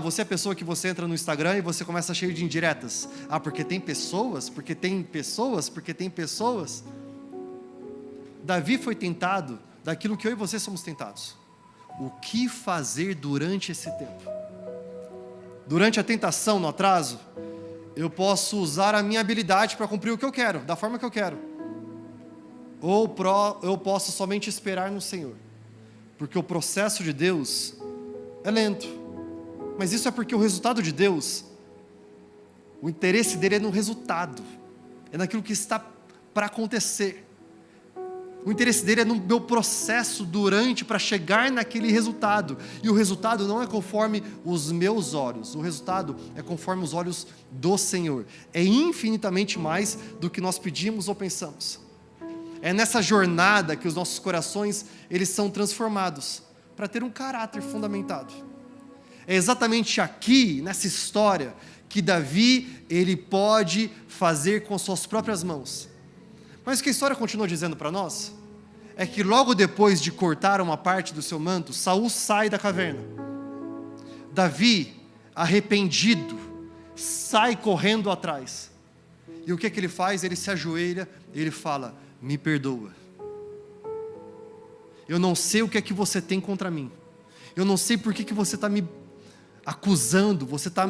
Você é a pessoa que você entra no Instagram e você começa cheio de indiretas. Porque tem pessoas, porque tem pessoas, porque tem pessoas. Davi foi tentado daquilo que eu e você somos tentados. O que fazer durante esse tempo? Durante a tentação, no atraso, eu posso usar a minha habilidade para cumprir o que eu quero, da forma que eu quero. Ou eu posso somente esperar no Senhor. Porque o processo de Deus é lento. Mas isso é porque o resultado de Deus, o interesse dele é no resultado, é naquilo que está para acontecer. O interesse dele é no meu processo durante, para chegar naquele resultado. E o resultado não é conforme os meus olhos, o resultado é conforme os olhos do Senhor. É infinitamente mais do que nós pedimos ou pensamos. É nessa jornada que os nossos corações, eles são transformados, para ter um caráter fundamentado. É exatamente aqui, nessa história, que Davi, ele pode fazer com suas próprias mãos. Mas o que a história continua dizendo para nós, é que logo depois de cortar uma parte do seu manto, Saul sai da caverna. Davi, arrependido, sai correndo atrás. E o que ele faz? Ele se ajoelha, ele fala, me perdoa. Eu não sei o que é que você tem contra mim. Eu não sei por que você está me acusando, você está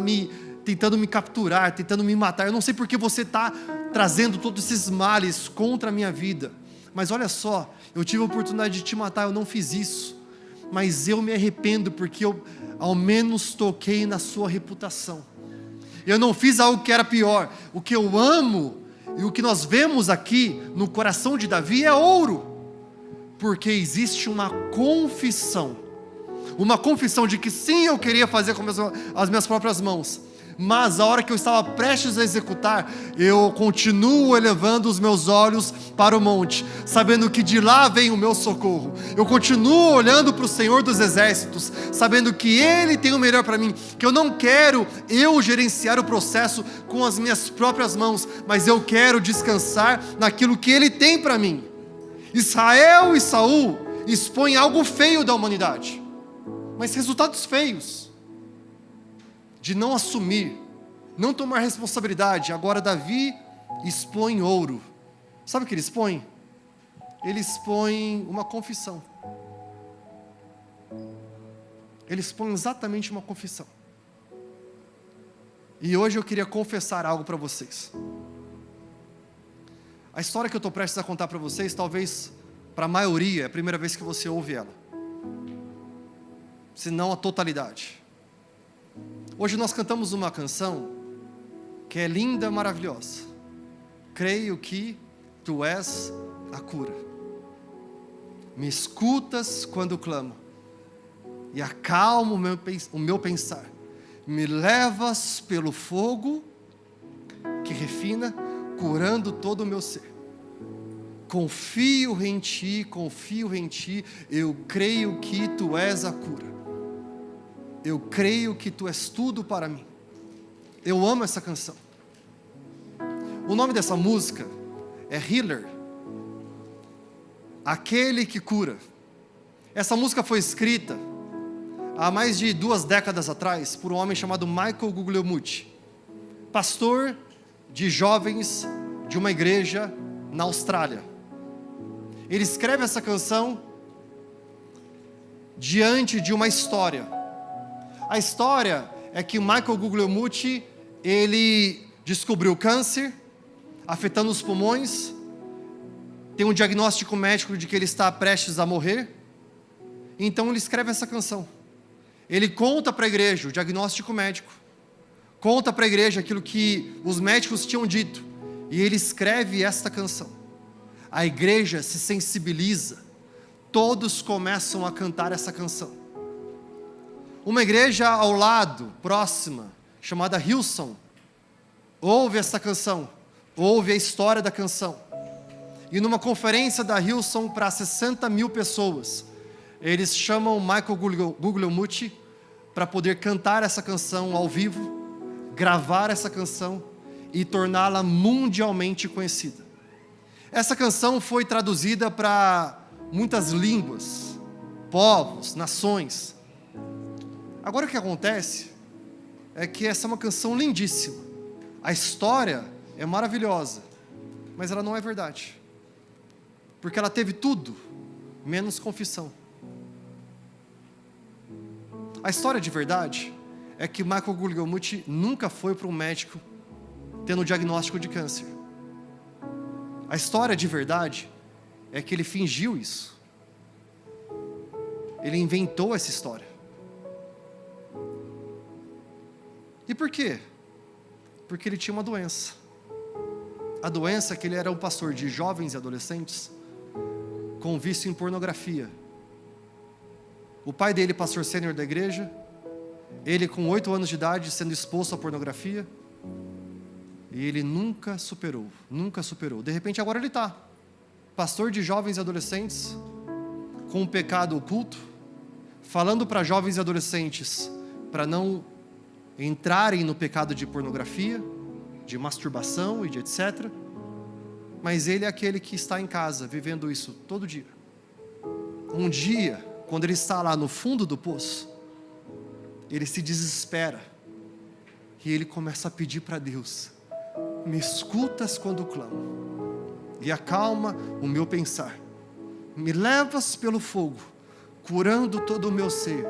tentando me capturar, tentando me matar. Eu não sei por que você está trazendo todos esses males contra a minha vida. Mas olha só, eu tive a oportunidade de te matar, eu não fiz isso. Mas eu me arrependo porque eu ao menos toquei na sua reputação. Eu não fiz algo que era pior. O que eu amo e o que nós vemos aqui no coração de Davi é ouro. Porque existe uma confissão de que sim, eu queria fazer com as minhas próprias mãos, mas a hora que eu estava prestes a executar, eu continuo elevando os meus olhos para o monte, sabendo que de lá vem o meu socorro. Eu continuo olhando para o Senhor dos Exércitos, sabendo que Ele tem o melhor para mim, que eu não quero eu gerenciar o processo com as minhas próprias mãos, mas eu quero descansar naquilo que Ele tem para mim. Israel e Saul expõem algo feio da humanidade, mas resultados feios de não assumir, não tomar responsabilidade. Agora Davi expõe ouro. Sabe o que ele expõe? Ele expõe uma confissão. Ele expõe exatamente uma confissão. E hoje eu queria confessar algo para vocês. A história que eu estou prestes a contar para vocês, talvez para a maioria, é a primeira vez que você ouve ela, se não a totalidade. Hoje nós cantamos uma canção que é linda, maravilhosa. Creio que Tu és a cura. Me escutas quando clamo e acalma o meu pensar. Me levas pelo fogo que refina, curando todo o meu ser. Confio em Ti, eu creio que Tu és a cura. Eu creio que Tu és tudo para mim. Eu amo essa canção. O nome dessa música é Healer, aquele que cura. Essa música foi escrita há mais de 2 décadas atrás por um homem chamado Michael Guglielmucci, pastor de jovens de uma igreja na Austrália. Ele escreve essa canção diante de uma história. A história é que Michael Guglielmucci, ele descobriu câncer, afetando os pulmões, tem um diagnóstico médico de que ele está prestes a morrer, então ele escreve essa canção. Ele conta para a igreja o diagnóstico médico, conta para a igreja aquilo que os médicos tinham dito, e ele escreve esta canção. A igreja se sensibiliza, todos começam a cantar essa canção. Uma igreja ao lado, próxima, chamada Hillsong, ouve essa canção, ouve a história da canção. E numa conferência da Hillsong para 60 mil pessoas, eles chamam Michael Guglielmucci para poder cantar essa canção ao vivo, gravar essa canção e torná-la mundialmente conhecida. Essa canção foi traduzida para muitas línguas, povos, nações. Agora o que acontece é que essa é uma canção lindíssima. A história é maravilhosa, mas ela não é verdade. Porque ela teve tudo, menos confissão. A história de verdade é que Michael Guglielmucci nunca foi para um médico tendo diagnóstico de câncer. A história de verdade é que ele fingiu isso. Ele inventou essa história. E por quê? Porque ele tinha uma doença. A doença é que ele era um pastor de jovens e adolescentes com vício em pornografia. O pai dele, pastor sênior da igreja, ele com 8 anos de idade sendo exposto à pornografia, e ele nunca superou. De repente agora ele está, pastor de jovens e adolescentes, com um pecado oculto, falando para jovens e adolescentes para não entrarem no pecado de pornografia, de masturbação e de etc. Mas ele é aquele que está em casa, vivendo isso todo dia. Um dia, quando ele está lá no fundo do poço, ele se desespera, e ele começa a pedir para Deus: me escutas quando clamo, e acalma o meu pensar, me levas pelo fogo, curando todo o meu ser.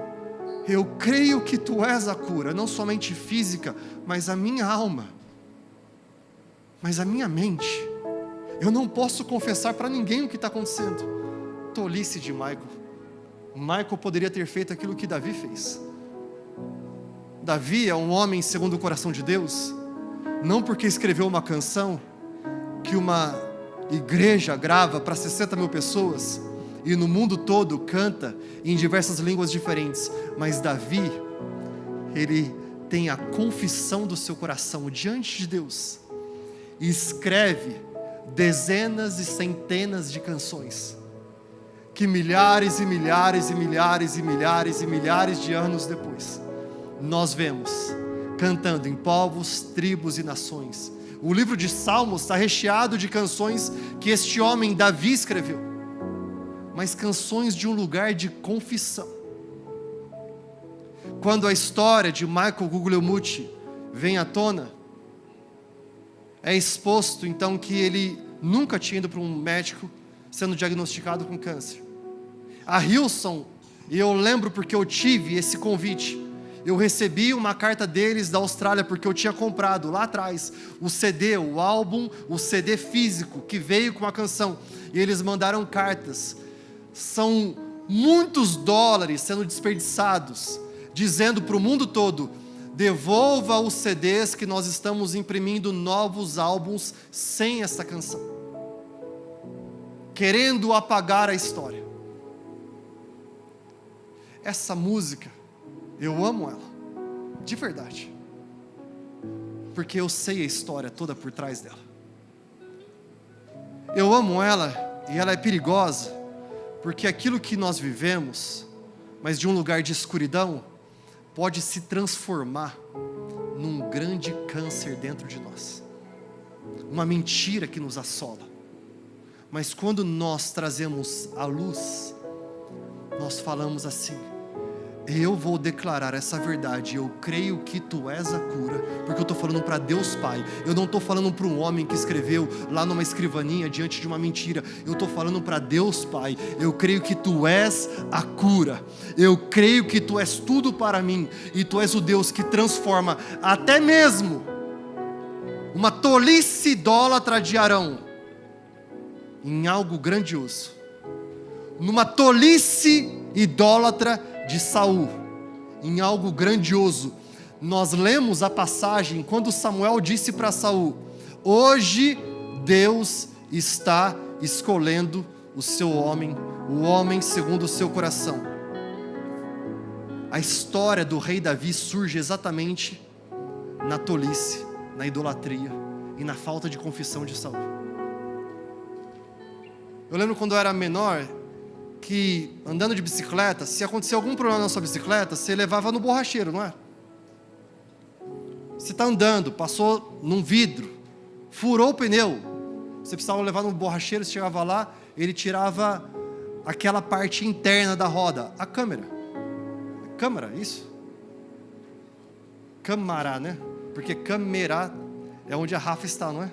Eu creio que Tu és a cura, não somente física, mas a minha alma, mas a minha mente. Eu não posso confessar para ninguém o que está acontecendo. Tolice de Michael. Michael poderia ter feito aquilo que Davi fez. Davi é um homem segundo o coração de Deus, não porque escreveu uma canção que uma igreja grava para 60 mil pessoas e no mundo todo canta em diversas línguas diferentes, mas Davi, ele tem a confissão do seu coração diante de Deus e escreve dezenas e centenas de canções que milhares e milhares e milhares e milhares e milhares de anos depois nós vemos cantando em povos, tribos e nações. O livro de Salmos está recheado de canções que este homem Davi escreveu, mas canções de um lugar de confissão. Quando a história de Michael Guglielmucci vem à tona, é exposto então que ele nunca tinha ido para um médico sendo diagnosticado com câncer. A Hillsong, e eu lembro porque eu tive esse convite, eu recebi uma carta deles da Austrália, porque eu tinha comprado lá atrás o CD, o álbum, o CD físico, que veio com a canção, e eles mandaram cartas. São muitos dólares sendo desperdiçados, dizendo para o mundo todo: devolva os CDs que nós estamos imprimindo novos álbuns sem essa canção, querendo apagar a história. Essa música, eu amo ela, de verdade, porque eu sei a história toda por trás dela. Eu amo ela, e ela é perigosa, porque aquilo que nós vivemos, mas de um lugar de escuridão, pode se transformar num grande câncer dentro de nós, uma mentira que nos assola. Mas quando nós trazemos a luz, nós falamos assim: eu vou declarar essa verdade, eu creio que tu és a cura, porque eu estou falando para Deus Pai, eu não estou falando para um homem que escreveu lá numa escrivaninha diante de uma mentira, eu estou falando para Deus Pai, eu creio que tu és a cura, eu creio que tu és tudo para mim, e tu és o Deus que transforma até mesmo uma tolice idólatra de Arão em algo grandioso, numa tolice idólatra de Saul em algo grandioso. Nós lemos a passagem quando Samuel disse para Saul: hoje Deus está escolhendo o seu homem, o homem segundo o seu coração. A história do rei Davi surge exatamente na tolice, na idolatria e na falta de confissão de Saul. Eu lembro quando eu era menor, que andando de bicicleta, se acontecer algum problema na sua bicicleta, você levava no borracheiro, não é? Você está andando, passou num vidro, furou o pneu, você precisava levar no borracheiro, você chegava lá, ele tirava aquela parte interna da roda, a câmera. Câmara, isso? Câmara, né? Porque câmera é onde a Rafa está, não é?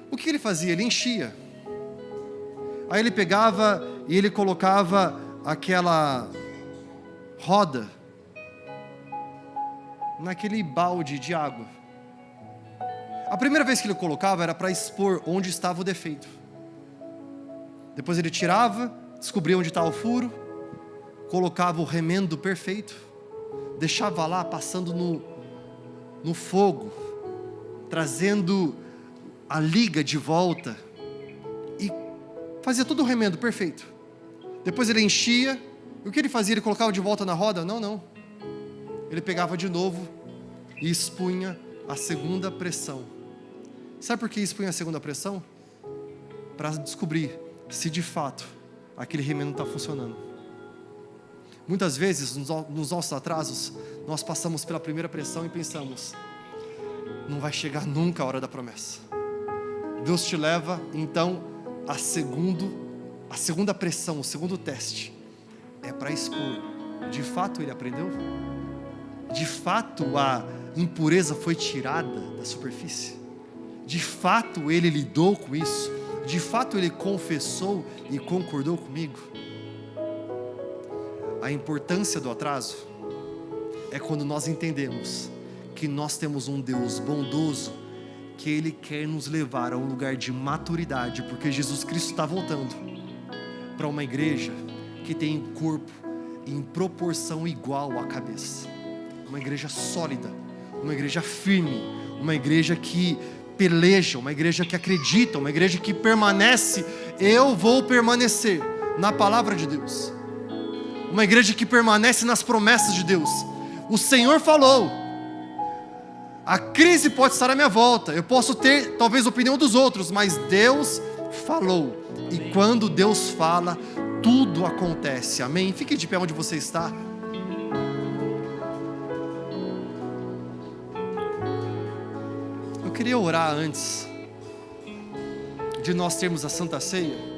O que ele fazia? Ele enchia. Aí ele pegava e ele colocava aquela roda naquele balde de água. A primeira vez que ele colocava era para expor onde estava o defeito. Depois ele tirava, descobria onde estava o furo, colocava o remendo perfeito, deixava lá passando no fogo, trazendo a liga de volta, e fazia todo o remendo perfeito. Depois ele enchia, e o que ele fazia? Ele colocava de volta na roda? Não. Ele pegava de novo e expunha a segunda pressão. Sabe por que expunha a segunda pressão? Para descobrir se de fato aquele remendo está funcionando. Muitas vezes, nos nossos atrasos, nós passamos pela primeira pressão e pensamos: não vai chegar nunca a hora da promessa. Deus te leva, então, a segunda pressão, o segundo teste, é para expor. De fato ele aprendeu? De fato a impureza foi tirada da superfície? De fato ele lidou com isso? De fato ele confessou e concordou comigo? A importância do atraso é quando nós entendemos que nós temos um Deus bondoso, que Ele quer nos levar a um lugar de maturidade, porque Jesus Cristo está voltando para uma igreja que tem corpo, em proporção igual à cabeça. Uma igreja sólida, uma igreja firme, uma igreja que peleja, uma igreja que acredita, uma igreja que permanece. Eu vou permanecer na palavra de Deus. Uma igreja que permanece nas promessas de Deus. O Senhor falou. A crise pode estar à minha volta, eu posso ter talvez a opinião dos outros, mas Deus falou. E quando Deus fala, tudo acontece. Amém? Fique de pé onde você está. Eu queria orar antes de nós termos a Santa Ceia.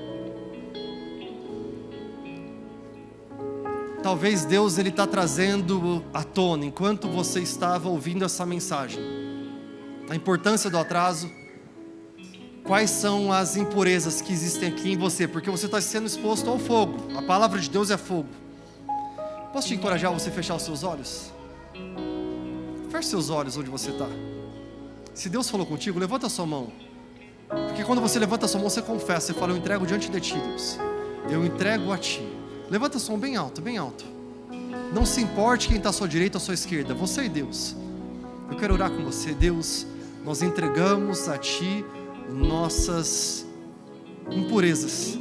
Talvez Deus ele está trazendo à tona, enquanto você estava ouvindo essa mensagem, a importância do atraso, quais são as impurezas que existem aqui em você, porque você está sendo exposto ao fogo. A palavra de Deus é fogo. Posso te encorajar a você fechar os seus olhos? Feche seus olhos onde você está. Se Deus falou contigo, levanta a sua mão, porque quando você levanta a sua mão, você confessa, você fala: eu entrego diante de ti, Deus, eu entrego a ti. Levanta a sua mão bem alto, bem alto. Não se importe quem está à sua direita ou à sua esquerda, você e Deus. Eu quero orar com você. Deus, nós entregamos a ti nossas impurezas,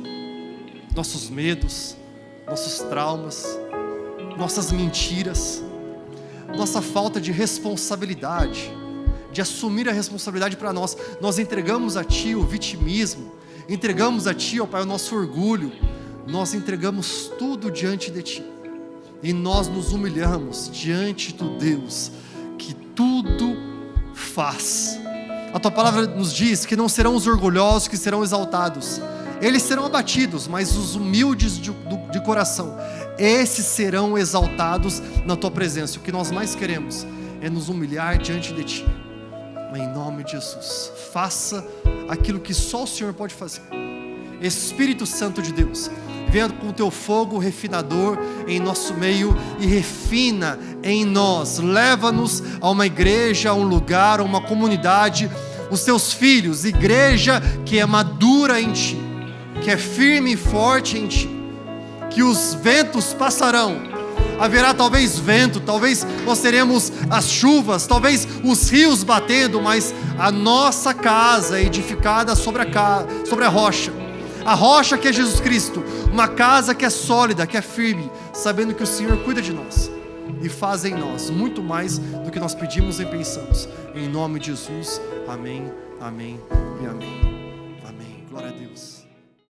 nossos medos, nossos traumas, nossas mentiras, nossa falta de responsabilidade, de assumir a responsabilidade para nós. Nós entregamos a ti o vitimismo, entregamos a ti, ó Pai, o nosso orgulho. Nós entregamos tudo diante de ti, e nós nos humilhamos diante do Deus que tudo faz. A tua palavra nos diz que não serão os orgulhosos que serão exaltados, eles serão abatidos, mas os humildes de coração, esses serão exaltados na tua presença. O que nós mais queremos é nos humilhar diante de ti. Em nome de Jesus, faça aquilo que só o Senhor pode fazer. Espírito Santo de Deus, venha com o teu fogo refinador em nosso meio e refina em nós. Leva-nos a uma igreja, a um lugar, a uma comunidade, os teus filhos, igreja que é madura em ti, que é firme e forte em ti, que os ventos passarão. Haverá talvez vento, talvez nós teremos as chuvas, talvez os rios batendo, mas a nossa casa é edificada sobre a rocha. A rocha que é Jesus Cristo, uma casa que é sólida, que é firme, sabendo que o Senhor cuida de nós e faz em nós muito mais do que nós pedimos e pensamos. Em nome de Jesus, amém, amém e amém. Amém, glória a Deus.